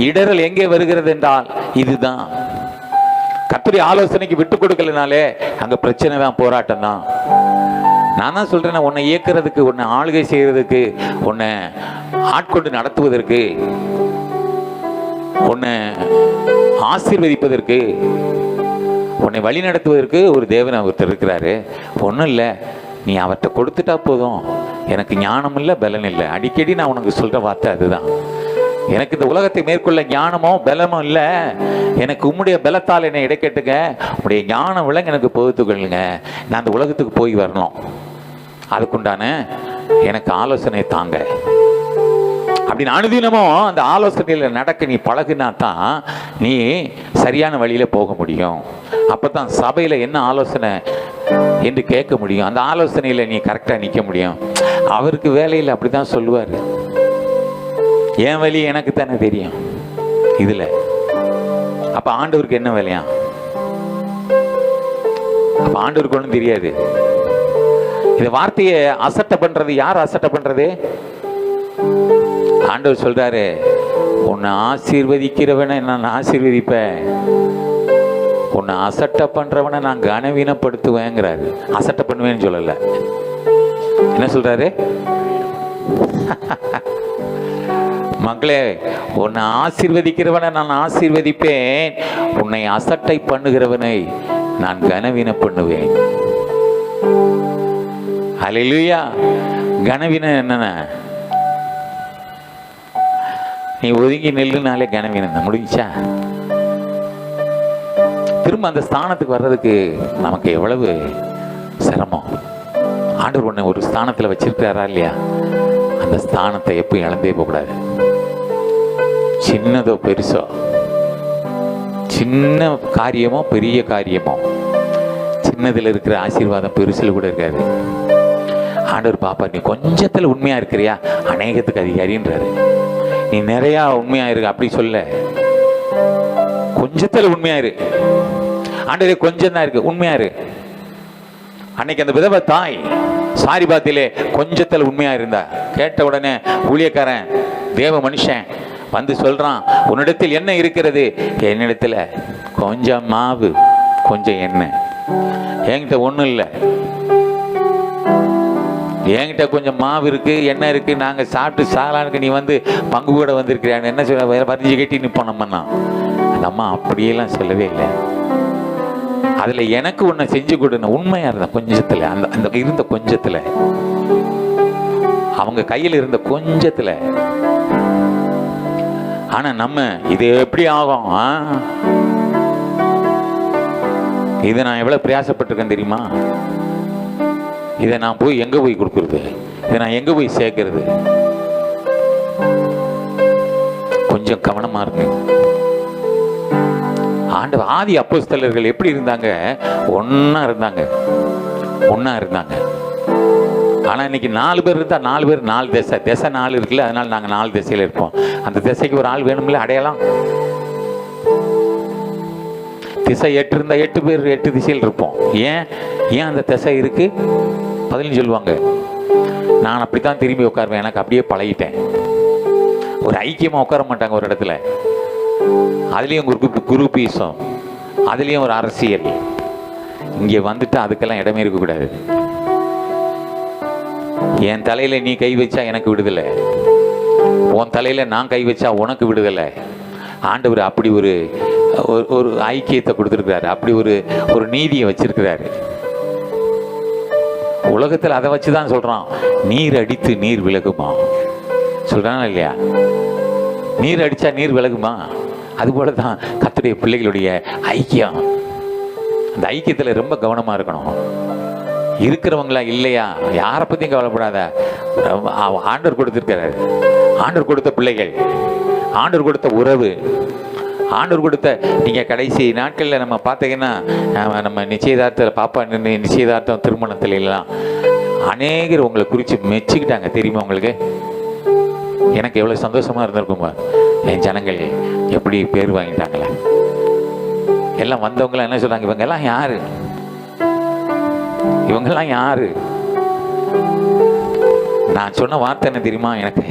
இடரல் எங்கே வருகிறது என்றால் இதுதான், கர்த்தருடைய ஆலோசனைக்கு விட்டு கொடுக்கலனாலே அங்க பிரச்சனை தான், போராட்டம் தான். நான் தான் சொல்றேன், உன்னை இயக்கிறதுக்கு, உன்னை ஆளுகை செய்யறதுக்கு, உன்னை ஆட்கொண்டு நடத்துவதற்கு, உன்னை ஆசீர்வதிப்பதற்கு, உன்னை வழி நடத்துவதற்கு ஒரு தேவன் ஒருத்தர் இருக்கிறாரு. ஒன்றும் இல்லை, நீ அவர்கிட்ட கொடுத்துட்டா போதும். எனக்கு ஞானம் இல்லை, பலன் இல்லை. அடிக்கடி நான் உனக்கு சொல்ற வார்த்தை அதுதான். எனக்கு இந்த உலகத்தை மேற்கொள்ள ஞானமோ பலமோ இல்லை. எனக்கு உம்முடைய பலத்தால் என்னை இடைக்கட்டுங்க. உங்களுடைய ஞானம் விளங்க எனக்கு பொறுத்துக்கொள்ளுங்க. நான் அந்த உலகத்துக்கு போய் வரணும். அதுக்குண்டான எனக்கு ஆலோசனை தாங்க அப்படின்னு அனுதினமும் அந்த ஆலோசனையில் நடக்க நீ பழகுனா தான் நீ சரியான வழியில போக முடியும். அப்பதான் சபையில என்ன ஆலோசனை என்று கேட்க முடியும். அந்த ஆலோசனையில நீ கரெக்டா நிற்க முடியும். அவருக்கு வேலையில் அப்படிதான் சொல்லுவார், என் வழி எனக்கு தானே தெரியும் இதுல. அப்ப ஆண்டவருக்கு என்ன வேலையா? அப்ப ஆண்டவருக்கு ஒன்றும் தெரியாது. இந்த வார்த்தையை அசட்டை பண்றது யார்? அசட்டை பண்றது ஆண்டவர் சொல்றாரு, உன்னை ஆசீர்வதிக்கிறவனை நான் ஆசீர்வதிப்பேன், உன்னை அசட்டை பண்றவனை நான் கனவீனப்படுத்துவேங்கிறாரு. அசட்டை பண்ணுவேன்னு சொல்லல. என்ன சொல்றாரு? மக்களே, உன்னை ஆசீர்வதிக்கிறவனை நான் ஆசீர்வதிப்பேன், உன்னை அசட்டை பண்ணுகிறவனை நான் கனவீன பண்ணுவேன். ஹல்லேலூயா. கனவீனம் என்னன்னா, நீ ஒதுங்கி நெல்லுனாலே கனவீனம் முடிஞ்சா. திரும்ப அந்த ஸ்தானத்துக்கு வர்றதுக்கு நமக்கு எவ்வளவு சிரமம். ஆண்டவர் உன்னை ஒரு ஸ்தானத்தில் வச்சிருக்காரா இல்லையா? அந்த ஸ்தானத்தை எப்போ இழந்தே போகக்கூடாது. சின்னதோ பெருசோ, சின்ன காரியமோ பெரிய காரியமோ, சின்னதில் இருக்கிற ஆசீர்வாதம் பெருசில் கூட இருக்காது. ஆண்டவர் பாப்பா, நீ கொஞ்சத்தில் உண்மையா இருக்கிறியா, அநேகத்துக்கு அதிகாரின்றாரு. நீ நிறையா உண்மையா இருக்கு அப்படி சொல்ல, கொஞ்சத்தில் உண்மையா இரு. ஆண்டவரே கொஞ்சம் தான் இருக்கு, உண்மையா இரு. அன்னைக்கு அந்த விதவை தாய் சாரிபாத்திலே கொஞ்சத்தில் உண்மையா இருந்தா, கேட்ட உடனே ஊழியக்காரன் தேவ மனுஷன் வந்து சொல்றான், உன்னிடத்தில் என்ன இருக்கிறது? என்னிடத்துல கொஞ்சம் மாவு, கொஞ்சம் எண்ணெய், என்கிட்ட ஒண்ணும் இல்லை. என்கிட்ட கொஞ்சம் மாவு இருக்கு, எண்ணெய் இருக்கு, நாங்க சாப்பிட்டு சாலானுக்கு நீ வந்து பங்கு கூட வந்திருக்கிறியான்னு என்ன சொல்ல, வேற பறிஞ்சு கட்டி நிற்போம் நம்மன்னா. அந்த அம்மா அப்படியெல்லாம் சொல்லவே இல்லை. அதுல எனக்கு ஒண்ணு செஞ்சு கொடுன உண்மையா இருந்த கொஞ்சத்துல, அந்த அந்த இருந்த கொஞ்சத்துல, அவங்க கையில் இருந்த கொஞ்சத்துல. ஆனா நம்ம இது எப்படி ஆகும்? இதை நான் எவ்வளவு பிரயாசப்பட்டிருக்கேன் தெரியுமா? இதை நான் போய் எங்க போய் கொடுக்கறது? இதை நான் எங்க போய் சேர்க்கறது? கொஞ்சம் கவனமா இருக்கு. ஆண்டவர் ஆதி அப்போஸ்தலர்கள் எப்படி இருந்தாங்க? ஒன்னா இருந்தாங்க, ஒன்னா இருந்தாங்க. ஆனா இன்னைக்கு 4 பேர் இருந்தா 4 பேர் 4 திசை, திசை 4 இருக்குல்ல, அதனால நாங்க 4 திசையில இருப்போம். அந்த திசைக்கு ஒரு ஆள் வேணும்ல, அடையாளம். திசை 8 இருந்தா 8 பேர் 8 திசையில் இருப்போம். ஏன்? ஏன் அந்த திசை இருக்கு? பதில் சொல்லுவாங்க, நான் அப்படித்தான் திரும்பி உட்காருவேன், எனக்கு அப்படியே பழகிட்டேன். ஒரு ஐக்கியமா உட்கார மாட்டாங்க ஒரு இடத்துல. அதுலயும் ஒரு குரூப்பீசம், அதுலயும் ஒரு அரசியல். இங்க வந்துட்டு அதுக்கெல்லாம் இடமே இருக்கக்கூடாது. என் தலையில நீ கை வச்சா எனக்கு விடுதலை, உன் தலையில நான் கை வச்சா உனக்கு விடுதலை. ஆண்டவர் அப்படி ஒரு ஒரு ஐக்கியத்தை கொடுத்துருக்கிறாரு, அப்படி ஒரு நீதியை வச்சிருக்கிறாரு. உலகத்தில் அதை வச்சுதான் சொல்றான், நீர் அடித்து நீர் விலகுமா சொல்றானா இல்லையா? நீர் அடிச்சா நீர் விலகுமா? அது போலதான் கர்த்தருடைய பிள்ளைகளுடைய ஐக்கியம். அந்த ஐக்கியத்துல ரொம்ப கவனமா இருக்கணும். இருக்கிறவங்களா இல்லையா யாரை பத்தியும் கவலைப்படாத. ஆண்டவர் கொடுத்திருக்கிறார், ஆண்டவர் கொடுத்த பிள்ளைகள், ஆண்டவர் கொடுத்த உறவு, ஆண்டவர் கொடுத்த. நீங்க கடைசி நாட்கள்ல நம்ம பார்த்தீங்கன்னா, நம்ம நிச்சயதார்த்தத்தில் பாப்பா நிச்சயதார்த்தம் திருமணத்துல எல்லாம் அநேகர் உங்களை குறித்து மெச்சுக்கிட்டாங்க தெரியுமா உங்களுக்கு? எனக்கு எவ்வளவு சந்தோஷமா இருந்திருக்குமா, என் ஜனங்கள் எப்படி பேர் வாங்கிட்டாங்களே. எல்லாம் வந்தவங்களாம் என்ன சொல்றாங்க, இவங்க எல்லாம் யாரு, இவங்கெல்லாம் யாரு? நான் சொன்ன வார்த்தை என்ன தெரியுமா? எனக்கு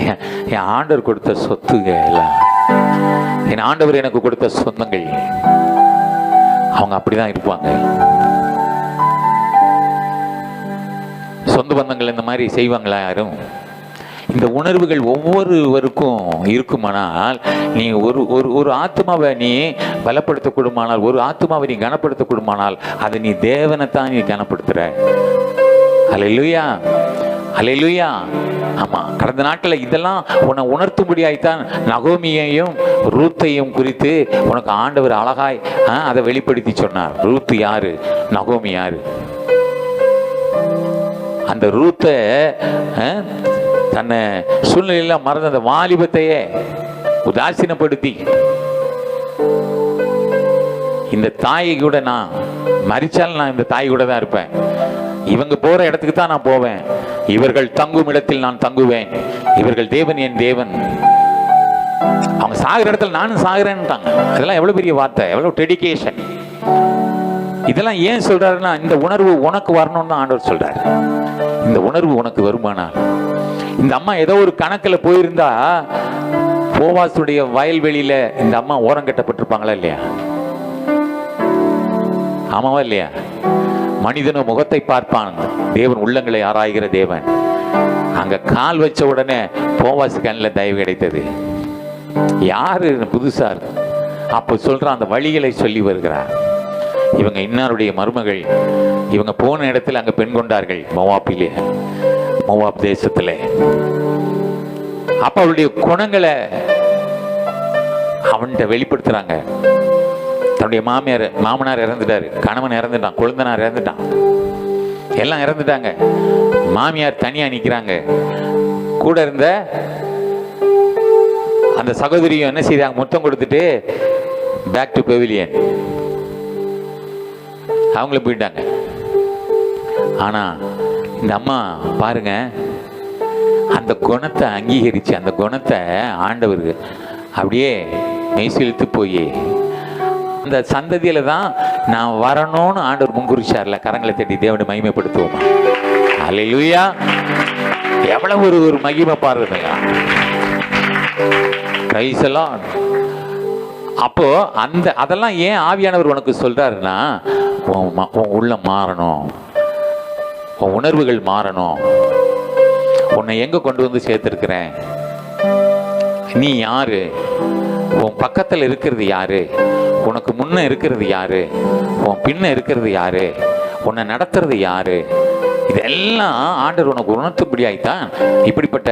என் ஆண்டவர் கொடுத்த சொத்துங்க எல்லாம், என் ஆண்டவர் எனக்கு கொடுத்த சொந்தங்கள். அவங்க அப்படிதான் இருப்பாங்க. சொந்த பந்தங்கள் இந்த மாதிரி செய்வாங்களா யாரும்? இந்த உணர்வுகள் ஒவ்வொருவருக்கும் இருக்குமானால், நீ ஒரு ஆத்மாவை நீ பலப்படுத்தக்கூடுமானால், ஒரு ஆத்மாவை நீ கனப்படுத்தக்கூடுமானால், அதை நீ தேவனைத்தான் நீ கனப்படுத்துற. அல்லேலூயா, அல்லேலூயா. ஆமா, கடந்த நாட்களில் இதெல்லாம் உன்னை உணர்த்தும்படியாய்த்தான் நகோமியையும் ரூத்தையும் குறித்து உனக்கு ஆண்டவர் அழகாய் அதை வெளிப்படுத்தி சொன்னார். ரூத்து யாரு, நகோமி யாரு? அந்த ரூத்தை தன்னை சூழ்நிலையில மறந்த அந்த வாலிபத்தையே உதாசீனப்படுத்தி, இந்த தாயை கூட நான் மரிச்சாலும் நான் இந்த தாய் கூட தான் இருப்பேன், இவங்க போற இடத்துக்கு தான் நான் போவேன், இவர்கள் தங்கும் இடத்தில் நான் தங்குவேன், இவர்கள் தேவன் என் தேவன், அவங்க சாகிற இடத்துல நானும் சாகிறேன்ட்டாங்க. அதெல்லாம் எவ்வளவு பெரிய வார்த்தை, எவ்வளவு டெடிகேஷன். இதெல்லாம் ஏன் சொல்றாருன்னா, இந்த உணர்வு உனக்கு வரணும்னு தான் ஆண்டவர் சொல்றாரு. இந்த உணர்வு உனக்கு வருமானா, இந்த அம்மா ஏதோ ஒரு கணக்கில் போயிருந்தா போவாசுடைய வயல்வெளியில இந்த அம்மா ஓரம் கட்டப்பட்டிருப்பாங்களா இல்லையா? ஆமாவா இல்லையா? மனிதனும் முகத்தை பார்ப்பான், தேவன் உள்ளங்களை ஆராய்கிற தேவன். அங்க கால் வச்ச உடனே போவாசு கண்ணில் தயவு கிடைத்தது. யாரு புதுசா இருக்கு? அப்ப சொல்றான், அந்த வழிகளை சொல்லி வருகிறார். இவங்க இன்னாருடைய மருமகள், இவங்க போன இடத்துல அங்க பெண் கொண்டார்கள், மோவாப்பிலே, மோவாப் தேசத்துல. அப்ப அவருடைய குணங்களை அவன்கிட்ட வெளிப்படுத்துறாங்க. தன்னுடைய மாமனார் இறந்துட்டாரு, கணவன் இறந்துட்டான், கொழுந்தனார் இறந்துட்டான், எல்லாம் இறந்துட்டாங்க. மாமியார் தனியா நிக்கிறாங்க. கூட இருந்த அந்த சகோதரியும் என்ன செய்தாங்க, முத்தம் கொடுத்துட்டு பேக் டு பெவிலியன் அவங்கள போயிட்டாங்க. ஆனா இந்த அம்மா பாருங்க, அந்த குணத்தை அங்கீகரிச்சு, அந்த குணத்தை ஆண்டவருக்கு அப்படியே மெய்சிலுத்து போய், அந்த சந்ததியில தான் நான் வரணும்னு ஆண்டவர் முன்குறிச்சார்ல. கரங்களை தட்டி தேவனை மகிமைப்படுத்துவோமா? அல்லேலூயா. எவ்வளவு ஒரு மகிமை பாருங்க. Price the Lord. அப்போ அதெல்லாம் ஏன் ஆவியானவர் உனக்கு சொல்றாருன்னா, உன் உள்ள மாறணும், உன் உணர்வுகள் மாறணும். உன்னை எங்க கொண்டு வந்து சேர்த்திருக்கிறேன், நீ யாரு, உன் பக்கத்தில் இருக்கிறது யாரு, உனக்கு முன்ன இருக்கிறது யாரு, உன் பின்ன இருக்கிறது யாரு, உன்னை நடத்துறது யாரு, இதெல்லாம் ஆண்டவர் உனக்கு உணர்த்தும்படியாய்த்தான் இப்படிப்பட்ட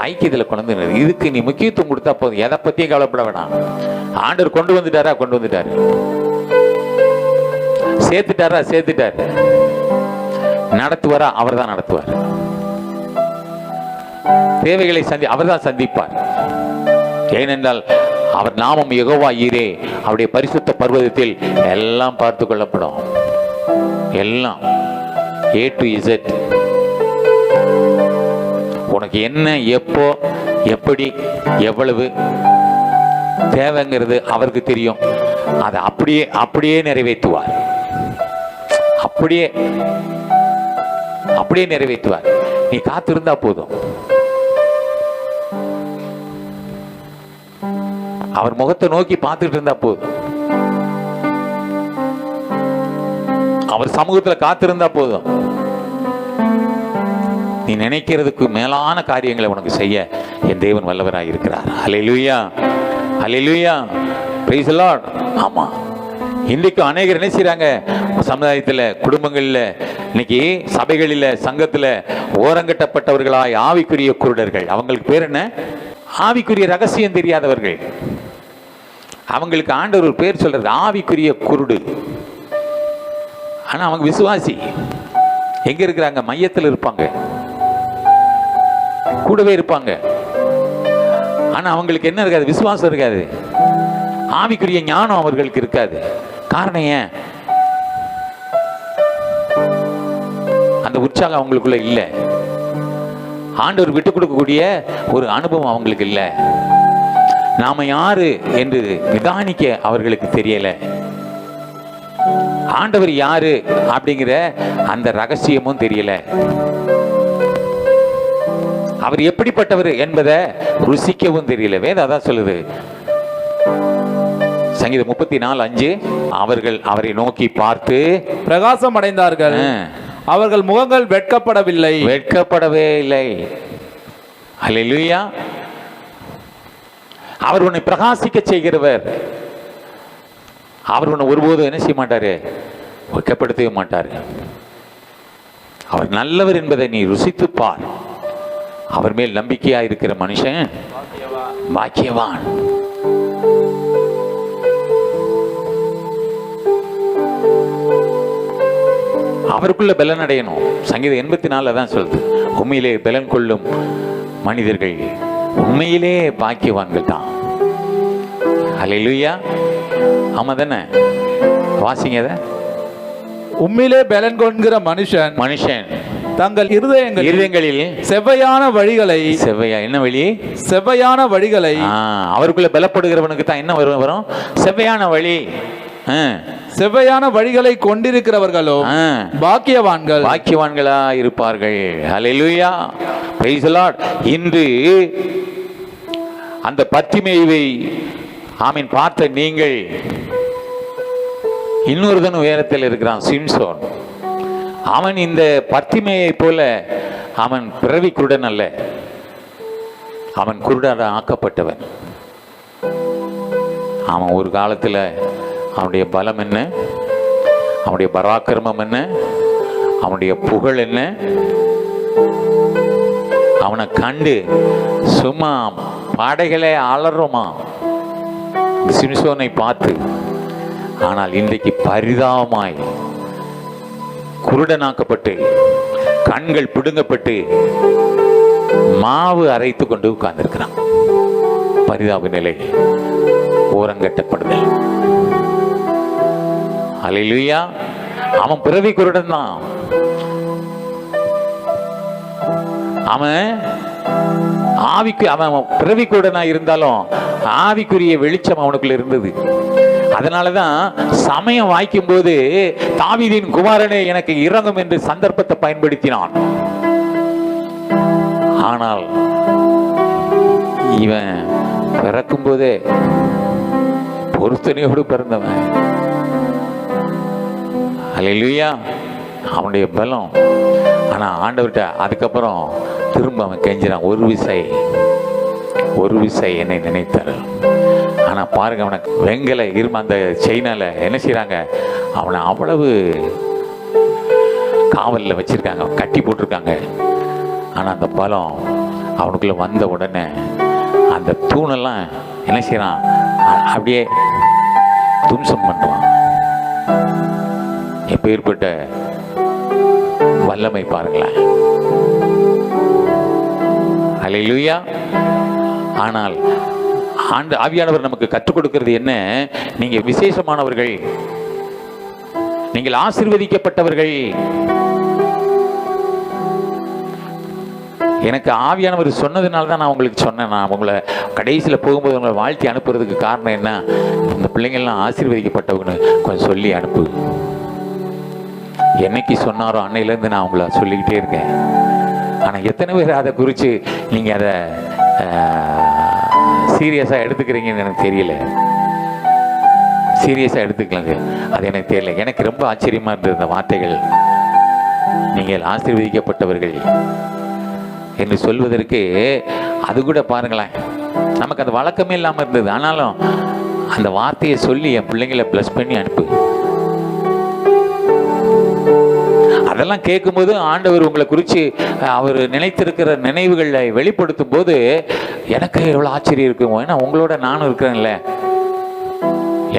ஐக்கியத்தில் கொண்டு வந்து. இதுக்கு நீ முக்கியத்துவம் கொடுத்தா போதும், எதை பத்தியும் கவலைப்பட வேணாம். ஆண்டவர் கொண்டு வந்துட்டாரா, கொண்டு வந்துட்டாரு, சேர்த்துட்டாரா, சேர்த்துட்டாரு, நடத்துவாரா, அவர் தான் நடத்துவார், தேவைகளை அவர் தான் சந்திப்பார். ஏனென்றால் அவர் நாமம் யெகோவா ஈரே, அவருடைய பரிசுத்த பர்வதத்தில் எல்லாம் பார்த்து கொள்ளப்படும். எல்லாம் A to Z. உனக்கு என்ன, எப்போ, எப்படி, எவ்வளவு தேவைங்கிறது அவருக்கு தெரியும். அதை அப்படியே நிறைவேற்றுவார். அப்படியே அப்படியே நிறைவேற்றுவார். நீ காத்திருந்தா போதும். அவர் முகத்தை நோக்கி பார்த்துட்டு இருந்தா போதும். அவர் சமூகத்துல காத்திருந்தா போதும். நீ நினைக்கிறதுக்கு மேலான காரியங்களை உனக்கு செய்ய என் தேவன் வல்லவராய் இருக்கிறார். ஹல்லேலூயா, ஹல்லேலூயா, பிரைஸ் தி லார்ட். ஆமா, இன்றைக்கு அநேகர் என்ன செய்றாங்க, சமுதாயத்தில், குடும்பங்களில், இன்னைக்கு சபைகளில், சங்கத்தில் ஓரங்கட்டப்பட்டவர்களாய் ஆவிக்குரிய குருடர்கள். அவங்களுக்கு பேர் என்ன? ஆவிக்குரிய ரகசியம் தெரியாதவர்கள். அவங்களுக்கு ஆண்டவர் ஒரு பேர் சொல்றது ஆவிக்குரிய குருடு. ஆனா அவங்க விசுவாசி. எங்க இருக்கிறாங்க? மையத்தில் இருப்பாங்க, கூடவே இருப்பாங்க. ஆனா அவங்களுக்கு என்ன இருக்காது? விசுவாசம் இருக்காது. ஆவிக்குரிய ஞானம் அவர்களுக்கு இருக்காது. காரணம் ஏன்? அந்த உற்சாகம் அவங்களுக்குள்ள இல்ல. ஆண்டவர் விட்டு கொடுக்கக்கூடிய ஒரு அனுபவம் அவங்களுக்கு இல்ல. நாம யாரு என்று நிதானிக்க அவர்களுக்கு தெரியல. ஆண்டவர் யாரு அப்படிங்கிற அந்த ரகசியமும் தெரியல. அவர் எப்படிப்பட்டவர் என்பதை ருசிக்கவும் தெரியல. வேதம் அதான் சொல்லுது, சங்கீதம் 34:5, அவர்கள் அவரை நோக்கி பார்த்து பிரகாசம் அடைந்தார்கள், அவர்கள் முகங்கள் வெட்கப்படவில்லை. வெட்கப்படவே இல்லை. அல்லேலூயா. அவர் உன்னை பிரகாசிக்க செய்கிறவர். அவர் உன்னை ஒருபோதும் என்ன செய்ய மாட்டாரு? வெட்கப்படுத்தவே மாட்டாரு. அவர் நல்லவர் என்பதை நீ ருசித்து பார். அவர் மேல் நம்பிக்கையா இருக்கிற மனுஷன் பாக்கியவான். அவருக்குள்ள பலன் அடையணும். சங்கீதம் 84 தான் சொல்லுது, உண்மையிலே பலன் கொள்ளும் மனிதர்கள் உண்மையிலே பாக்கியவான்கள் தான். அல்லேலூயா. ஆமா தானே? வாசிங்க அதை. உண்மையிலே பலன் கொள்கிற மனுஷன் தங்கள் இருதயங்களில் செவ்வையான வழிகளை, செவ்வையா என்ன வழி? செவ்வையான வழிகளை, அவருக்குள்ள பலப்படுகிறவனுக்கு தான் என்ன வரும்? செவ்வையான வழி. செவ்வையான வழிகளை கொண்டிருக்கிறவர்களோ பாக்கியவான்கள், பாக்கியவான்களா இருப்பார்கள். ஹல்லேலூயா, பிரைஸ் தி லார்ட். இன்று அந்த பத்திமேயுவை ஆமீன் பார்த்த நீங்கள், இன்னொருதன் உயரத்தில் இருக்கிறான், சிம்சோன். அவன் இந்த பத்திமேயை போல அவன் பிறவி குருடன் அல்ல, அவன் குருடனாக ஆக்கப்பட்டவன். அவன் ஒரு காலத்தில் அவனுடைய பலம் என்ன, அவனுடைய பராக்கிரமம் என்ன, அவனுடைய புகழ் என்ன, அவனை கண்டு சும்மா பாடைகளே அலறுமா சிம்சோனை பார்த்து. ஆனால் இன்றைக்கு பரிதாபமாய் குருடனாக்கப்பட்டு கண்கள் பிடுங்கப்பட்டு மாவு அரைத்து கொண்டு உட்கார்ந்திருக்கிறான். பரிதாப நிலை, ஓரங்கட்டப்படுதல். அல்லேலூயா. அவன் பிறவி குருடன் தான். அவன் பிறவி குருடனா இருந்தாலும் ஆவிக்குரிய வெளிச்சம் அவனுக்குள்ள இருந்தது. அதனாலதான் சமயம் வாய்க்கும் போது தாவீதின் குமாரனே எனக்கு இறங்கும் என்று சந்தர்ப்பத்தை பயன்படுத்தினான். ஆனால் இவன் பிறக்கும் போதே பொருத்தனையோடு பிறந்தவன். அல்லேலூயா. அவனுடைய பலம். ஆனா ஆண்டவர்கிட்ட அதுக்கப்புறம் திரும்ப அவன் கெஞ்சிறான், ஒரு விசை என்னை நினைத்தார். ஆனா பாருங்க, அவனுக்கு வெங்கல இரும அந்த செயினால என்ன செய்யறாங்க, அவனை அவ்வளவு காவலில் வச்சிருக்காங்க, கட்டி போட்டிருக்காங்க. ஆனா அந்த பலம் அவனுக்குள்ள வந்த உடனே அந்த தூணெல்லாம் என்ன செய்யறான், அப்படியே தும்சம் பண்ணுவான். எப்பேற்பட்ட வல்லமை பாருங்களேன். அல்லேலூயா. ஆனால் ஆவியானவர் நமக்கு கற்றுக் கொடுக்கிறது என்ன? நீங்க விசேஷமானவர்கள், நீங்கள் ஆசீர்வதிக்கப்பட்டவர்கள். எனக்கு ஆவியானவர் சொன்னதுனால தான் நான் உங்களுக்கு சொன்னேன். நான் உங்களை கடைசியில் போகும்போது உங்களை வாழ்த்தி அனுப்புறதுக்கு காரணம் என்ன, இந்த பிள்ளைங்கள்லாம் ஆசீர்வதிக்கப்பட்டவங்கன்னு கொஞ்சம் சொல்லி அனுப்பு. என்னைக்கு சொன்னாரோ அன்னையிலேருந்து நான் உங்களை சொல்லிக்கிட்டே இருக்கேன். ஆனால் எத்தனை பேர் அதை குறித்து நீங்கள் அதை சீரியஸாக எடுத்துக்கிறீங்கன்னு எனக்கு தெரியல. சீரியஸாக எடுத்துக்கலாங்க, அது எனக்கு தெரியல. எனக்கு ரொம்ப ஆச்சரியமாக இருந்தது இந்த வார்த்தைகள். நீங்கள் ஆசீர்வதிக்கப்பட்டவர்கள் என்று சொல்வதற்கு அது கூட பாருங்களேன், நமக்கு அந்த வழக்கமே இல்லாமல் இருந்தது. ஆனாலும் அந்த வார்த்தையை சொல்லி என் பிள்ளைங்களை ப்ளஸ் பண்ணி அனுப்பு. அதெல்லாம் கேட்கும்போது ஆண்டவர் உங்களை குறித்து அவர் நினைத்திருக்கிற நினைவுகளை வெளிப்படுத்தும் போது எனக்கு எவ்வளோ ஆச்சரியம் இருக்கும். ஏன்னா உங்களோட நானும் இருக்கிறேன்ல,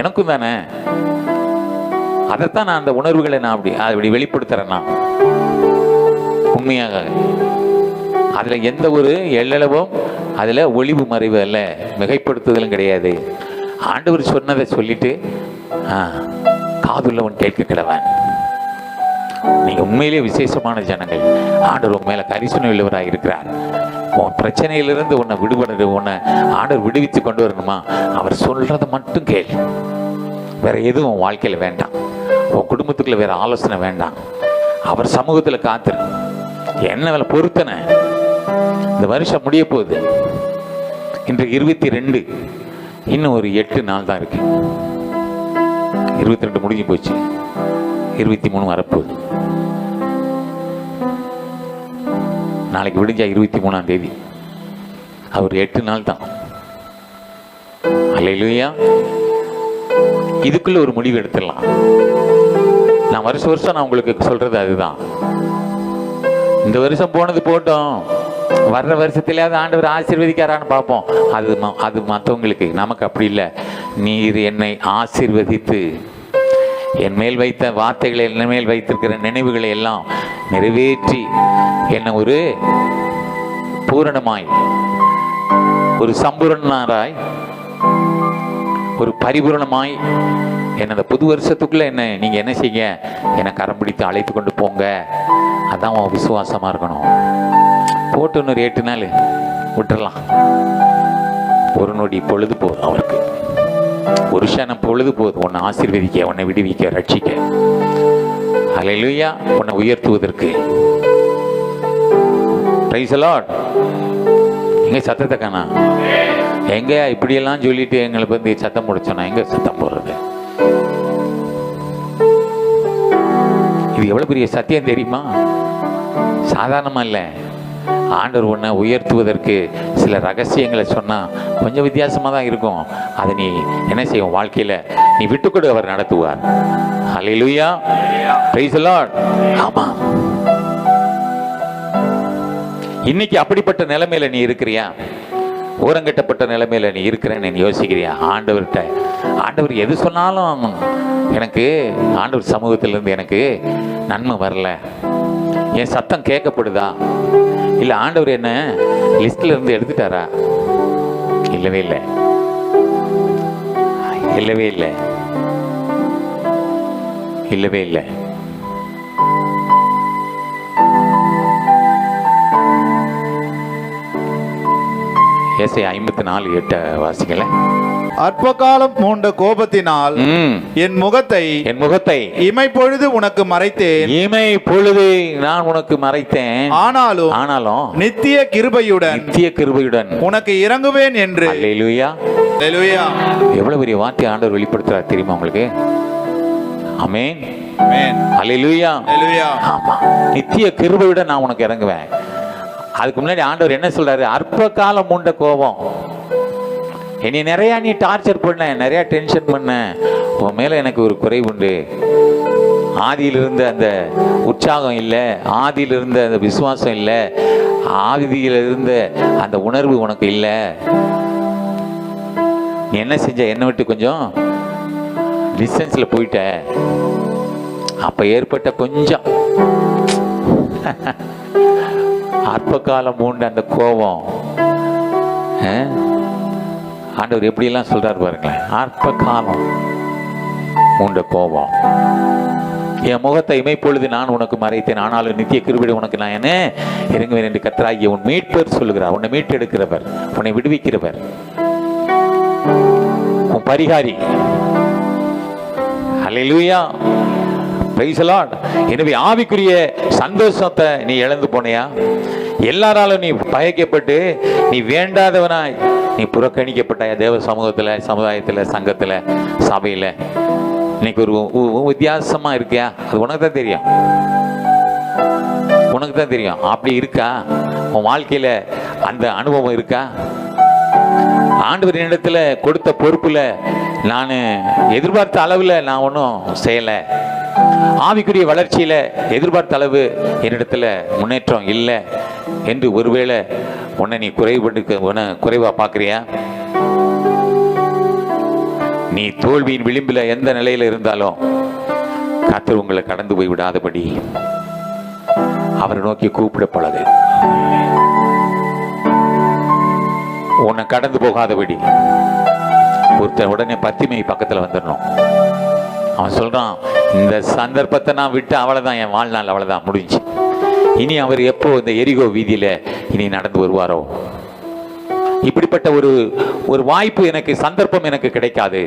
எனக்கும் தானே. அதைத்தான் நான் அந்த உணர்வுகளை நான் அப்படி வெளிப்படுத்துறேன். நான் உண்மையாக அதில் எந்த ஒரு எல்லளவும் அதில் ஒளிவு மறைவு அல்ல, மிகைப்படுத்துதலும் கிடையாது. ஆண்டவர் சொன்னதை சொல்லிட்டு காதுள்ளவன் கேட்க கிடவன். நீங்க உண்மையிலேயே விசேஷமான ஜனங்கள். ஆண்டவர் உன் மேல கரிசனை உள்ளவராக இருக்கிறார். உன் பிரச்சனையிலிருந்து உன்னை விடுபட உன்னை ஆண்டவர் விடுவித்து கொண்டு வரணுமா, அவர் சொல்றதை மட்டும் கேள். வேற எதுவும் உன் வாழ்க்கையில வேண்டாம். உன் குடும்பத்துக்குள்ள வேற ஆலோசனை வேண்டாம். அவர் சமூகத்துல காத்துரு. என்ன வேலை பொறுத்தன. இந்த வருஷம் முடிய போகுது. இன்று 22, இன்னும் ஒரு 8 நாள் தான் இருக்கு. 22 முடிஞ்சு போச்சு, 23 வரப்போகுது. நாளைக்கு விடிஞ்சா 23ஆம் தேதி. அவர் 8 நாள் தான். அல்லேலூயா. இதுக்குள்ள ஒரு முடிவு எடுத்துடலாம். நான் வருஷம் நான் உங்களுக்கு சொல்றது அதுதான். இந்த வருஷம் போனது போட்டோம், வர்ற வருஷத்திலேயாவது ஆண்டவர் ஆசீர்வதிக்காரான்னு பார்ப்போம். அது மற்றவங்களுக்கு. நமக்கு அப்படி இல்லை. நீர் என்னை ஆசீர்வதித்து என் மேல் வைத்த வார்த்தைகளை, என் மேல் வைத்திருக்கிற நினைவுகளை எல்லாம் நிறைவேற்றி என்னை ஒரு பூரணமாய், ஒரு சம்பூரணராய், ஒரு பரிபூரணமாய் என்ன அந்த புது வருஷத்துக்குள்ள என்ன நீங்க என்ன செய்ய, என்னை கரம் பிடித்து அழைத்து கொண்டு போங்க. அதான் அவன் விசுவாசமா இருக்கணும். போட்டு இன்னொரு 8 நாள் விட்டுறலாம். ஒரு நொடி பொழுது போதும் அவருக்கு. ஒரு க்ஷணம் பொழுது போதும் உன்னை ஆசீர்வதிக்க, உன்னை விடுவிக்க, ரட்சிக்க. அல்லேலூயா. உன்னை உயர்த்துவதற்கு. Price the Lord. எங்க சத்தத்தை காணா? எங்க இப்படியெல்லாம் சொல்லிட்டு எங்களை வந்து சத்தம் போடுச்சோன்னா எங்க சத்தம் போடுறது? இது எவ்வளவு பெரிய சத்தியம் தெரியுமா? சாதாரணமா இல்லை. ஆண்டவர் உன்னை உயர்த்துவதற்கு சில ரகசியங்களை சொன்னா கொஞ்சம் வித்தியாசமா தான் இருக்கும். அதை நீ என்ன செய்யும் வாழ்க்கையில நீ விட்டுக்கொடு, அவர் நடத்துவார். ஹல்லேலூயா. Praise the Lord. ஆமா. இன்னைக்கு அப்படிப்பட்ட நிலைமையில நீ இருக்கிறியா? ஓரங்கட்டப்பட்ட நிலைமையில நீ இருக்கிறேன்னு நீ யோசிக்கிறியா? ஆண்டவர் எது சொன்னாலும் எனக்கு ஆண்டவர் சமூகத்திலிருந்து எனக்கு நன்மை வரல, என் சத்தம் கேட்கப்படுதா? இல்ல ஆண்டவர் என்ன லிஸ்ட்ல இருந்து எடுத்துட்டாரா? இல்லவே இல்லை, இல்லவே இல்லை, இல்லவே இல்லை. ஏசாயா 54:8 வாசிக்கல. அற்ப காலம் மூண்ட கோபத்தினால் என் முகத்தை இமைப்பொழுது உனக்கு மறைத்தேன். இமைப்பொழுது நான் உனக்கு மறைத்தேன். ஆனாலும் நித்திய கிருபையுடன் உனக்கு இறங்குவேன் என்று. அல்லேலூயா. அல்லேலூயா. எவ்வளவு பெரிய வார்த்தை ஆண்டவர் வெளிப்படுத்துறார் தெரியுமா உங்களுக்கு? ஆமென். ஆமென். அல்லேலூயா. அல்லேலூயா. ஆமா. நித்திய கிருபையுடன் நான் உனக்கு இறங்குவேன். அதுக்கு முன்னாடி ஆண்டவர் என்ன சொல்றாரு? அற்ப காலம் மூண்ட கோபம். இனி நிறைய நீ டார்ச்சர் பண்ண, நிறைய டென்ஷன் பண்ண, உன் மேல எனக்கு ஒரு குறைவு உண்டு. ஆதியிலிருந்த அந்த உற்சாகம் இல்லை, ஆதியிலிருந்த அந்த விசுவாசம் இல்லை, ஆதியிலிருந்த அந்த உணர்வு உனக்கு இல்லை. நீ என்ன செஞ்ச? என்னை விட்டு கொஞ்சம் டிஸ்டன்ஸ்ல போயிட்ட. அப்ப ஏற்பட்ட கொஞ்சம் அற்ப காலம் மூண்ட அந்த கோபம். ஆண்டவர் எப்படியெல்லாம் சொல்றாரு பாருங்களேன். அற்ப காலம் மூண்ட கோபம். என் முகத்தை இமைப்பொழுது நான் உனக்கு மறைத்தேன். ஆனாலும் நித்திய கிருபை உனக்கு நான் என்ன இறங்குவேன் என்று கர்த்தராகிய உன் மீட்பர் சொல்லுகிறார். உன்னை மீட்டெடுக்கிறவர், உன்னை விடுவிக்கிறவர், உன் பரிகாரி. அல்லேலூயா. Praise the Lord. எனவே ஆவிக்குரிய சந்தோஷத்தை நீ இழந்து போனியா? எல்லாராலும் நீ பயக்கப்பட்டு நீ வேண்டாதவனாய் நீ புறக்கணிக்கப்பட்டாய தேவ சமூகத்துல, சமுதாயத்துல, சங்கத்துல, சபையில. இன்னைக்கு ஒரு வித்தியாசமா இருக்கியா? அது உனக்கு தான் தெரியும், உனக்கு தான் தெரியும். அப்படி இருக்கா உன் வாழ்க்கையில? அந்த அனுபவம் இருக்கா? ஆண்டவர் இடத்துல கொடுத்த பொறுப்புல நான் எதிர்பார்த்த அளவுல நான் ஒன்றும் செய்யல. ஆவிக்குரிய வளர்ச்சியில எதிர்பார்த்த அளவு என்னிடத்துல முன்னேற்றம் இல்லை என்று ஒருவேளை உன்னை நீ குறைவா பார்க்கறியா? நீ தோல்வியின் விளிம்பில எந்த நிலையில இருந்தாலும் கர்த்தர் உங்களை கடந்து போய் விடாதபடி அவரை நோக்கி கூப்பிட பழகு. உன்னை கடந்து போகாதபடி. ஒருத்தர் உடனே பத்திமை பக்கத்துல வந்துடணும். அவன் சொல்றான், இந்த சந்தர்ப்பத்தை நான் விட்டு அவ்வளவுதான், என் வாழ்நாள் அவ்வளவுதான், முடிஞ்சு. இனி அவர் எப்போ இந்த எரிகோ வீதியில இனி நடந்து வருவாரோ? இப்படிப்பட்ட ஒரு வாய்ப்பு எனக்கு, சந்தர்ப்பம் எனக்கு கிடைக்காது.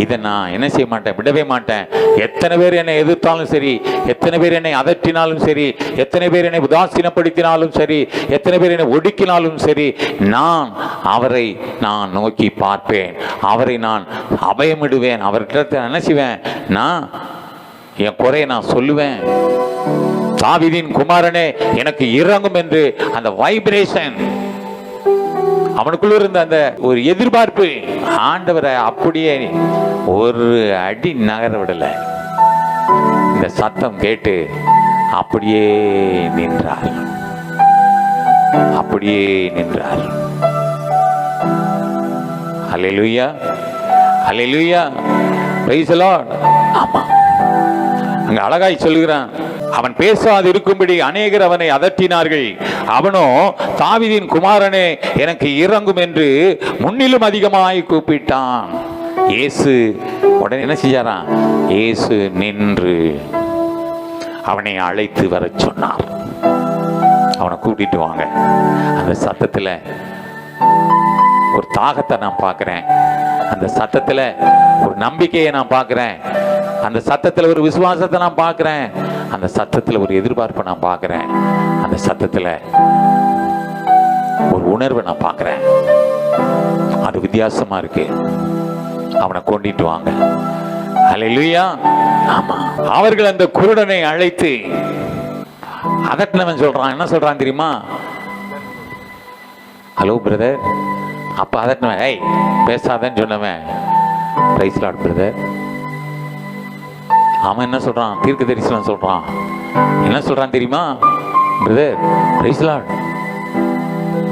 இதை நான் என்ன செய்ய மாட்டேன், விடவே மாட்டேன். எத்தனை பேர் என்னை எதிர்த்தாலும் சரி, எத்தனை பேர் என்னை அதட்டினாலும் சரி, எத்தனை பேர் என்னை உதாசீனப்படுத்தினாலும் சரி, எத்தனை பேர் என்னை ஒடுக்கினாலும் சரி, நான் அவரை நான் நோக்கி பார்ப்பேன், அவரை நான் அபயமிடுவேன். அவர்கிட்ட என்ன செய்வேன், நான் என் குறையை நான் சொல்லுவேன். தாவீதின் குமாரனே எனக்கு இறங்கும் என்று அந்த வைப்ரேஷன் அவனுக்குள்ள இருந்த அந்த ஒரு எதிர்பார்ப்பு ஆண்டவரை அப்படியே ஒரு அடி நகர விடல. இந்த சத்தம் கேட்டு அப்படியே நின்றார், அப்படியே நின்றார். ஹல்லேலூயா, ஹல்லேலூயா, பிரைஸ் தி லார்ட். ஆமா, அங்க அழகாய் சொல்லுகிறான், அவன் பேசாது இருக்கும்படி அநேகர் அவனை அதட்டினார்கள். அவனோ தாவீதின் குமாரனே எனக்கு இறங்கும் என்று முன்னிலும் அதிகமாய் கூப்பிட்டான். இயேசு உடனே என்ன செஞ்சாராம்? இயேசு நின்று அவனை அழைத்து வர சொன்னார். அவனை கூட்டிட்டு வாங்க. அந்த சத்தத்துல ஒரு தாகத்தை நான் பார்க்கிறேன், அந்த சத்தத்துல ஒரு நம்பிக்கையை நான் பார்க்கிறேன், அந்த சத்தத்துல ஒரு விசுவாசத்தை நான் பார்க்கிறேன், அந்த சத்தத்துல ஒரு எதிர்பார்ப்பை நான் பார்க்கிறேன், அந்த சத்தத்துல ஒரு உணர்வை நான் பார்க்கிறேன். அது வித்தியாசமா இருக்கு. அவனை கொண்டிட்டு வாங்க. ஹல்லேலூயா. ஆமா, அவர்கள் அந்த குருடனை அழைத்து அதட்டினவன் சொல்றான். என்ன சொல்றான் தெரியுமா? Hello brother. அப்ப அதட்டினவன், ஏய் பேசாதன்னு சொன்னவன், பிரைஸ் லார்ட் பிரதர். அவன் என்ன சொல்றான்? தீர்க்க தரிசனம் சொல்றான். என்ன சொல்றான் தெரியுமா? Brother price Lord.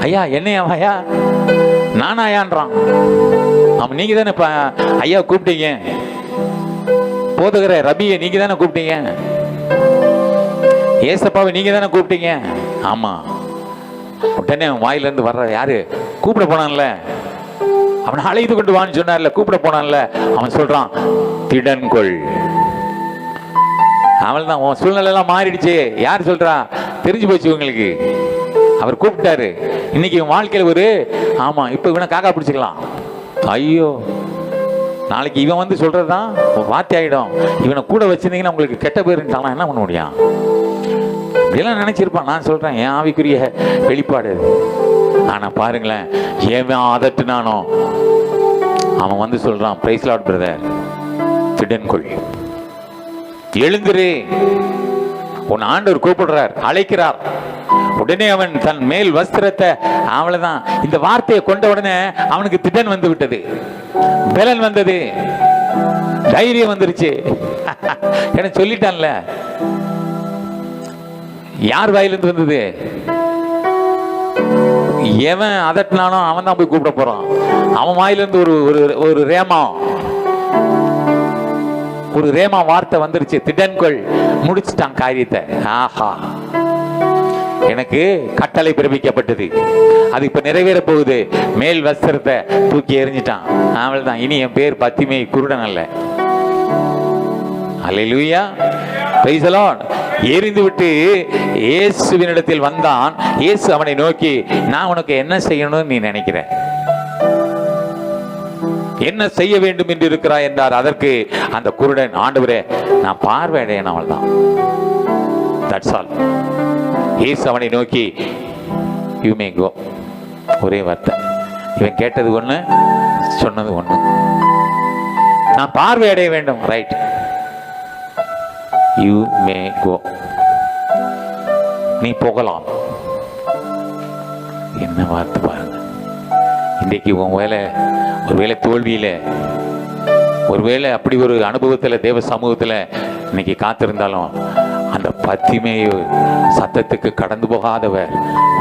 ஐயா என்னையா ஐயா? நானா ஐயான்றான். அவன் நீங்க தானே ஐயா கூப்பிட்டீங்க, போதுகிற ரபியை நீங்க தானே கூப்பிட்டீங்க, ஏசப்பாவை நீங்க தானே கூப்பிட்டீங்க. ஆமா. உடனே அவன் வாயிலிருந்து வர்ற யாரு? கூப்பிட போனான்ல, அவனை அழைத்து கொண்டு வான்னு சொன்னார்ல, கூப்பிட போனான்ல. அவன் சொல்றான், திடன்கொள். அவள் தான், உன் சூழ்நிலை எல்லாம் மாறிடுச்சு. யார் சொல்றா? தெரிஞ்சு போச்சு உங்களுக்கு. அவர் கூப்பிட்டாரு. இன்னைக்கு இவன் வாழ்க்கையில் ஒரு ஆமா, இப்ப இவனை காக்கா பிடிச்சிக்கலாம். ஐயோ, நாளைக்கு இவன் வந்து சொல்றதுதான் ஒரு வார்த்தை ஆயிடும். இவனை கூட வச்சிருந்தீங்கன்னா உங்களுக்கு கெட்ட பேருன்ட்டானா என்ன பண்ண முடியும்? இப்படியெல்லாம் நினைச்சிருப்பான். நான் சொல்றேன், என் ஆவிக்குரிய வெளிப்பாடு. ஆனா பாருங்களேன், ஏன் அதட்டுனானோ அவன் வந்து சொல்றான், பிரைஸ் லார்ட் பிரதர், திடன்கொள், எழுந்திரு, உன் ஆண்டவர் கூப்பிடுறார், அழைக்கிறார். உடனே அவன் தன் மேல் வஸ்திரத்தை, அவ்வளவுதான். இந்த வார்த்தையை கொண்ட உடனே அவனுக்கு திடன் வந்து விட்டது, பலன் வந்தது, தைரியம் வந்துருச்சு. என்ன சொல்லிட்டான்ல. யார் வாயிலிருந்து வந்தது? எவன் அதட்டினானோ அவன் தான் போய் கூப்பிட போறான். அவன் வாயிலிருந்து ஒரு ரேமா, ஒரு ரேமா வார்த்தை வந்துருச்சு. திடன்கொள், முடிச்சுட்டான் காரியத்தை. ஆஹா, எனக்கு கட்டளை பிறப்பிக்கப்பட்டது, அது இப்ப நிறைவேற போகுது. மேல் வஸ்திரத்தை தூக்கி எறிஞ்சிட்டான். அவள்தான், இனி என் பேர் பத்திமை குருடன் அல்ல. அல்லேலூயா, பிரைஸ் தி லார்ட். எரிந்து விட்டு இயேசுவினிடத்தில் வந்தான். இயேசு அவனை நோக்கி, நான் உனக்கு என்ன செய்யணும்னு நீ நினைக்கிற? என்ன செய்ய வேண்டும் என்று இருக்கிறாய் என்றார். அதற்கு அந்த குருடன், ஆண்டவரே நான் பார்வையடையணும், அவள் தான். That's all. இயேசு அவனை நோக்கி யூ மே கோ, ஒரே வார்த்தை. இவன் கேட்டது ஒண்ணு, சொன்னது ஒண்ணு. நான் பார்வையடைய வேண்டும், ரைட், யூ மே கோ, நீ போகலாம். என்ன வார்த்தை பாருங்க. இன்றைக்கு உன் வேலை ஒருவேளை தோல்வியில, ஒருவேளை அப்படி ஒரு அனுபவத்தில் தேவ சமூகத்தில் இன்னைக்கு காத்திருந்தாலும், அந்த பத்திமேயு சத்தத்துக்கு கடந்து போகாதவர்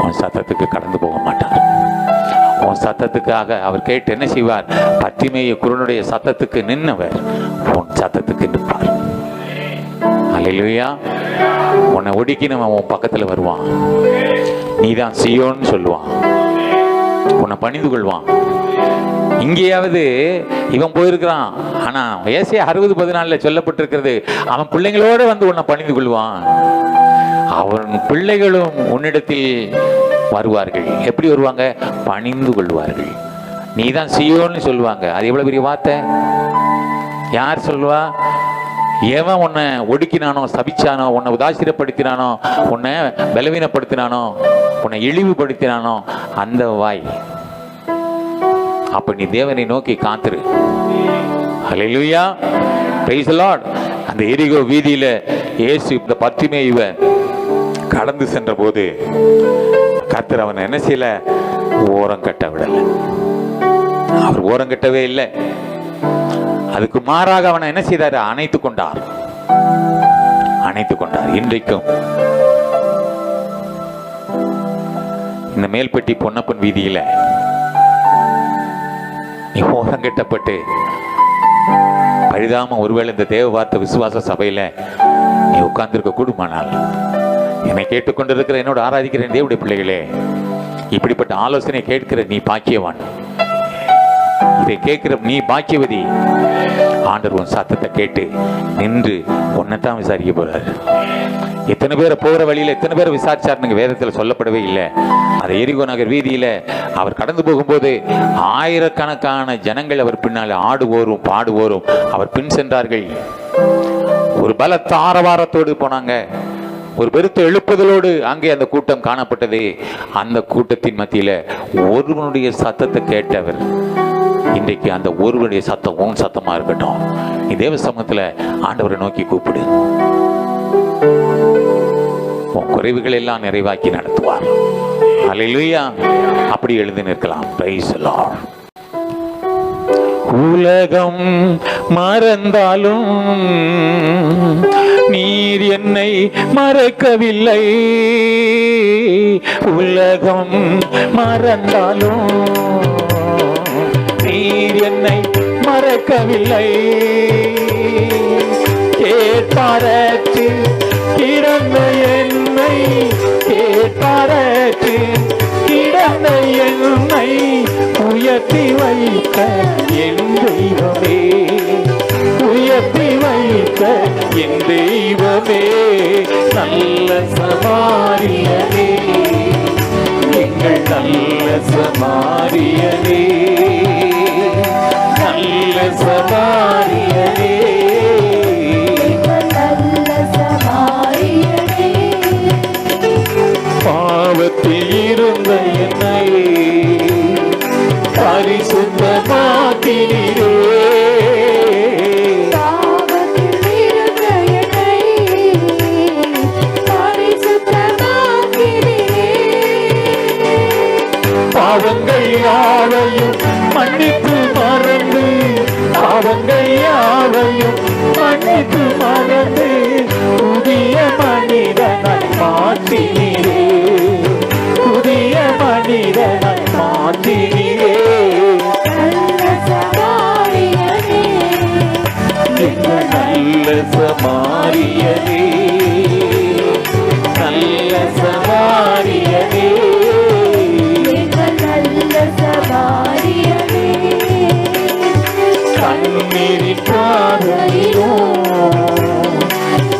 உன் சத்தத்துக்கு கடந்து போக மாட்டார். உன் சத்தத்துக்காக அவர் கேட்டு என்ன செய்வார்? பத்திமேயு குருனுடைய சத்தத்துக்கு நின்னவர் உன் சத்தத்துக்கு நிற்பார். அல்லேலூயா. உன்னை ஒடுக்கினவன் உன் பக்கத்தில் வருவான். நீதான் சீயோன்னு சொல்லுவான், உன்னை பணிந்து கொள்வான். இங்கேயாவது இவன் போயிருக்கிறான், ஆனா ஏசாயா 60:14 சொல்லப்பட்டிருக்கிறது, அவன் பிள்ளைங்களோட வந்து உன்னை பணிந்து கொள்வான். அவன் பிள்ளைகளும் உன்னிடத்தில் வருவார்கள். எப்படி வருவாங்க? பணிந்து கொள்வார்கள். நீதான் சீயோன்னு சொல்லுவாங்க. அது எவ்வளவு பெரிய வார்த்தை! யார் சொல்லுவா? எவன் உன்னை ஒடுக்கினானோ, சபிச்சானோ, உன்னை உதாசீனப்படுத்தினானோ, உன்னை பலவீனப்படுத்தினானோ, உன்னை இழிவுபடுத்தினானோ அந்த வாய். அப்ப நீ தேவனை நோக்கி காத்துரு. ஹல்லேலூயா, பிரைஸ் தி லார்ட். அந்த எரிகோ வீதியில இயேசு இந்த பத்திமேயுவ கடந்து சென்ற போது கர்த்தர் அவனை என்ன செய்யல? ஓரம் கட்ட விடல. அவர் ஓரம் கட்டவே இல்லை. அதுக்கு மாறாக அவனை என்ன செய்தார்? அணைத்து கொண்டார், அணைத்து கொண்டார். இன்றைக்கும் இந்த மேல்பட்டி பொன்னப்பன் வீதியில நீ ஓரம் கட்டப்பட்டு பரிதாம ஒருவேளை இந்த தேவ வார்த்தை விசுவாச சபையில நீ உட்கார்ந்திருக்க கூடுமானால், என்னை கேட்டுக்கொண்டிருக்கிற என்னோட ஆராதிக்கிற தேவனுடைய பிள்ளைகளே, இப்படிப்பட்ட ஆலோசனை கேட்கிற நீ பாக்கியவான். இதை கேட்கிற நீ பாக்கியவதி. ஆண்டவர் உன் சத்தத்தை கேட்டு நின்று உன்னைத்தான் விசாரிக்க போறாரு. எத்தனை பேரை போகிற வழியில எத்தனை பேரை விசாரிச்சாருன்னு வேதத்துல சொல்லப்படவே இல்லை. அந்த எரிகோ நகர் வீதியில அவர் கடந்து போகும்போது ஆயிரக்கணக்கான ஜனங்கள் அவர் பின்னால் ஆடுவோரும் பாடுவோரும் அவர் பின் சென்றார்கள். ஒரு பலத்த ஆரவாரத்தோடு போனாங்க. ஒரு பெருத்த எழுப்புதலோடு அங்கே அந்த கூட்டம் காணப்பட்டது. அந்த கூட்டத்தின் மத்தியில ஒருவனுடைய சத்தத்தை கேட்டவர். இன்றைக்கு அந்த ஒருவனுடைய சத்தம் உன் சத்தமா இருக்கட்டும். நீ தேவ சமூகத்துல ஆண்டவரை நோக்கி கூப்பிடு. உன் குறைவுகள் எல்லாம் நிறைவாக்கி நடத்துவார். அல்லேலூயா. அப்படி எழுந்து நிற்கலாம். Price the Lord. உலகம் மறந்தாலும் நீர் என்னை மறக்கவில்லை. உலகம் மறந்தாலும் நீர் என்னை மறக்கவில்லை. கேட்பாரற்று கிடந்த என்னை, கேட்பாரற்று கிடந்த என்னை உயர்த்தி வைத்த என் தெய்வமே, உயர்த்தி வைத்த என் தெய்வமே, நல்ல சமாரியனே, எங்கள் நல்ல சமாரியனே, நல்ல சமாரியனே, நல்ல சமாரியனே. பாவத்தில் இருந்த என்னை பரிசுத்தமாக்கினீரே, பாவத்தில் இருந்த என்னை பரிசுத்தமாக்கினீரே. பாவங்கள் யாவையும் மன்னித்து மறந்து, பாவங்கள் யாவையும் மன்னித்து மறந்து புதிய மனிதனாய் மாற்றினீரே, புதிய மனிதனாய் மாற்றினீரே. நல்ல சமாரியனே, எங்கள் நல்ல சமாரியனே, நல்ல சமாரியனே, எங்கள் நல்ல சமாரியனே. கண்ணீரின் பாதையிலோ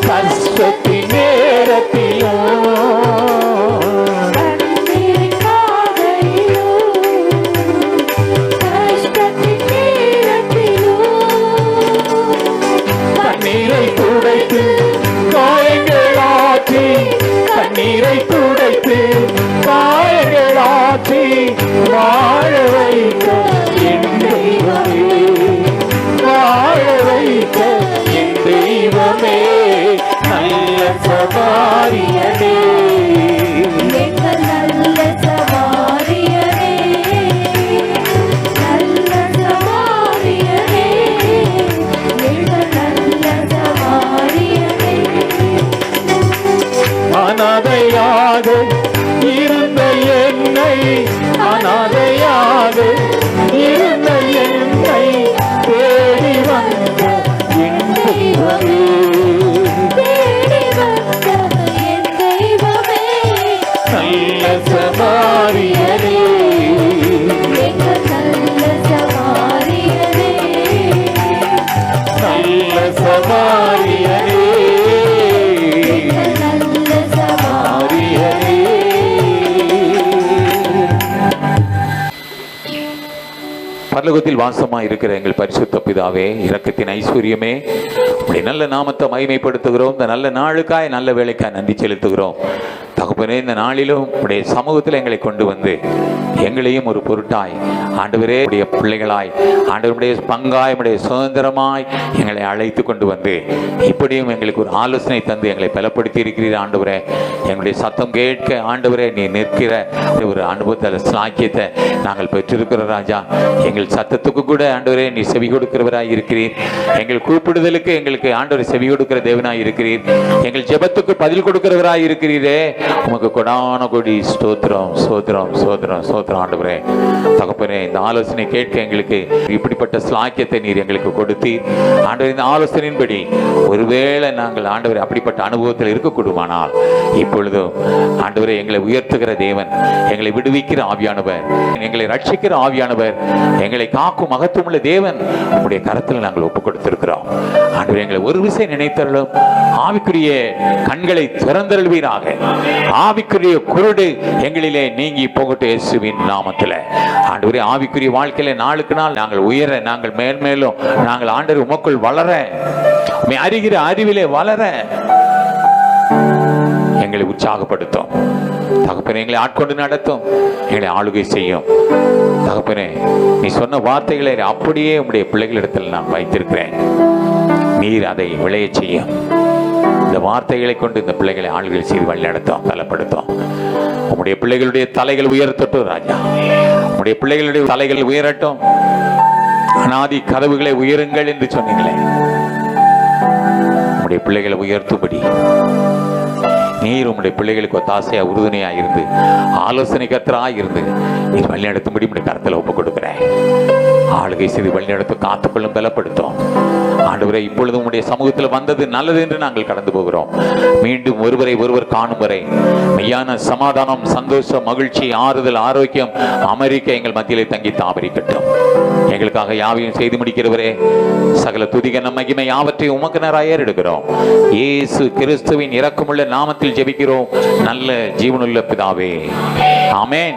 கஷ்டத்தின் நேரத்திலோ, கண்ணீரின் பாதையிலோ கஷ்டத்தின் நேரத்திலோ, கண்ணீரை துடைத்த வாழ வைக்க என் தெய்வமே, வாழ வைக்க என் தெய்வமே, நல்ல சமாரியனே, எங்கள் நல்ல சமாரியனே, நல்ல சமாரியனே, எங்கள் நல்ல சமாரியனே. அனாதையாக இருந்த என்னை, அனாதையாக இருந்த என்னை தேடி வந்த என் தெய்வமே, தேடி வந்த என் தெய்வமே, நல்ல சமாரியனே, எங்கள் நல்ல சமாரியனே, நல்ல சமாரியனே, எங்கள் நல்ல சமாரியனே. பரலோகத்தில் வாசமா இருக்கிற எங்கள் பரிசுத்த பிதாவே, இரக்கத்தின் ஐஸ்வர்யமே, உம்முடைய நல்ல நாமத்தை மகிமைப்படுத்துகிறோம். இந்த நல்ல நாளுக்காய் நல்ல வேலைக்காய் நன்றி செலுத்துகிறோம். தகப்பனே, இந்த நாளிலும் உடைய சமூகத்தில் எங்களை கொண்டு வந்து எங்களையும் ஒரு பொருட்டாய் ஆண்டவரே உடைய பிள்ளைகளாய் ஆண்டவருடைய பங்காய் உடைய சுதந்திரமாய் எங்களை அழைத்து கொண்டு வந்து இப்படியும் எங்களுக்கு ஒரு ஆலோசனை தந்து எங்களை பலப்படுத்தி இருக்கிறீர். ஆண்டவரே, எங்களுடைய சத்தம் கேட்க ஆண்டவரே நீ நிற்கிற ஒரு அனுபவத்தில் சாக்கியத்தை நாங்கள் பெற்றிருக்கிறோம் ராஜா. எங்கள் சத்தத்துக்கு கூட ஆண்டவரே நீ செவி கொடுக்கிறவராய் இருக்கிறீர். எங்கள் கூப்பிடுதலுக்கு எங்களுக்கு ஆண்டவரை செவி கொடுக்கிற தேவனாய் இருக்கிறீர். எங்கள் ஜெபத்துக்கு பதில் கொடுக்கிறவராய் இருக்கிறீரே, உமக்கு கொடான கொடி ஸ்தோத்திரம் ஸ்தோத்திரம் ஸ்தோத்திரம் ஸ்தோத்திரம். ஆண்டவரே தகப்பனே, இந்த ஆலோசனை கேட்க எங்களுக்கு இப்படிப்பட்ட ஸ்லாக்கியத்தை நீர் எங்களுக்கு கொடுத்தீர். ஆண்டவரே, இந்த ஆலோசனையின்படி ஒருவேளை நாங்கள் ஆண்டவரை அப்படிப்பட்ட அனுபவத்தில் இருக்கக்கூடுமானால் இப்பொழுதும் ஆண்டவரை எங்களை உயர்த்துகிற தேவன், எங்களை விடுவிக்கிற ஆவியானவர், எங்களை ரட்சிக்கிற ஆவியானவர், எங்களை காக்கும் மகத்துவமுள்ள தேவன் உங்களுடைய கரத்தில் நாங்கள் ஒப்புக் கொடுத்திருக்கிறோம். ஆண்டவரே, எங்களை ஒரு விஷயம் நினைத்தருளும். ஆவிக்குரிய கண்களை திறந்தருள்வீராக. ஆவிக்குரிய குருடு எங்களிலே நீங்கி போகட்டும் இயேசுவின் நாமத்தில். ஆண்டவரே, ஆவிக்குரிய வாழ்க்கையில நாளுக்கு நாள் நாங்கள் உயர, நாங்கள் மேன்மேலும் நாங்கள் ஆண்டவர் உமக்குள் வளர, உம்மை அறிகிற அறிவிலே வளர எங்களை உற்சாகப்படுத்தும். தகப்பனே, எங்களை ஆட்கொண்டு நடத்தும், எங்களை ஆளுகை செய்யும். தகப்பனே, நீ சொன்ன வார்த்தைகளை அப்படியே உம்முடைய பிள்ளைகளிடத்தில் நான் வைத்திருக்கிறேன். நீர் அதை விளைய செய்யும். இந்த வார்த்தைகளை கொண்டு இந்த பிள்ளைகளை ஆளுகை செய்து வழி நடத்தும், பலப்படுத்தும். உம்முடைய பிள்ளைகளுடைய தலைகள் உயர்த்தட்டும் ராஜா. உம்முடைய பிள்ளைகளுடைய தலைகள் உயரட்டும். அநாதி கதவுகளை உயருங்கள் என்று சொன்னீங்களே, உம்முடைய பிள்ளைகளை உயர்த்தும்படி நீர் உம்முடைய பிள்ளைகளுக்கு ஒத்தாசையா உறுதுணையா இருந்து ஆலோசனை கர்த்தராய் இருந்து நீர் வழி நடத்தும்படி உம்முடைய கருத்தில் ஒப்புக் கொடுக்கிறேன். ஆளுகை செய்து வழி நடத்த காத்துக்கொள்ளும், பலப்படுத்தும். ஆண்டவரே, இப்பொழுது உம்முடைய சமூகத்தில் வந்தது நல்லது என்று நாங்கள் கடந்து போகிறோம். மீண்டும் ஒருவரை ஒருவர் காணும் வரை மெய்யான சமாதானம், சந்தோஷம், மகிழ்ச்சி, ஆறுதல், ஆரோக்கியம் அமெரிக்கா எங்கள் மத்தியிலே தங்கி தாபரிக்கட்டும். எங்களுக்காக யாவையும் செய்து முடிக்கிறவரே, சகல துதிக மகிமை யாவற்றை உமக்கு நேராக ஏறெடுக்கிறோம். இயேசு கிறிஸ்துவின் இரக்கமுள்ள நாமத்தில் ஜெபிக்கிறோம் நல்ல ஜீவனுள்ள பிதாவே, ஆமென்.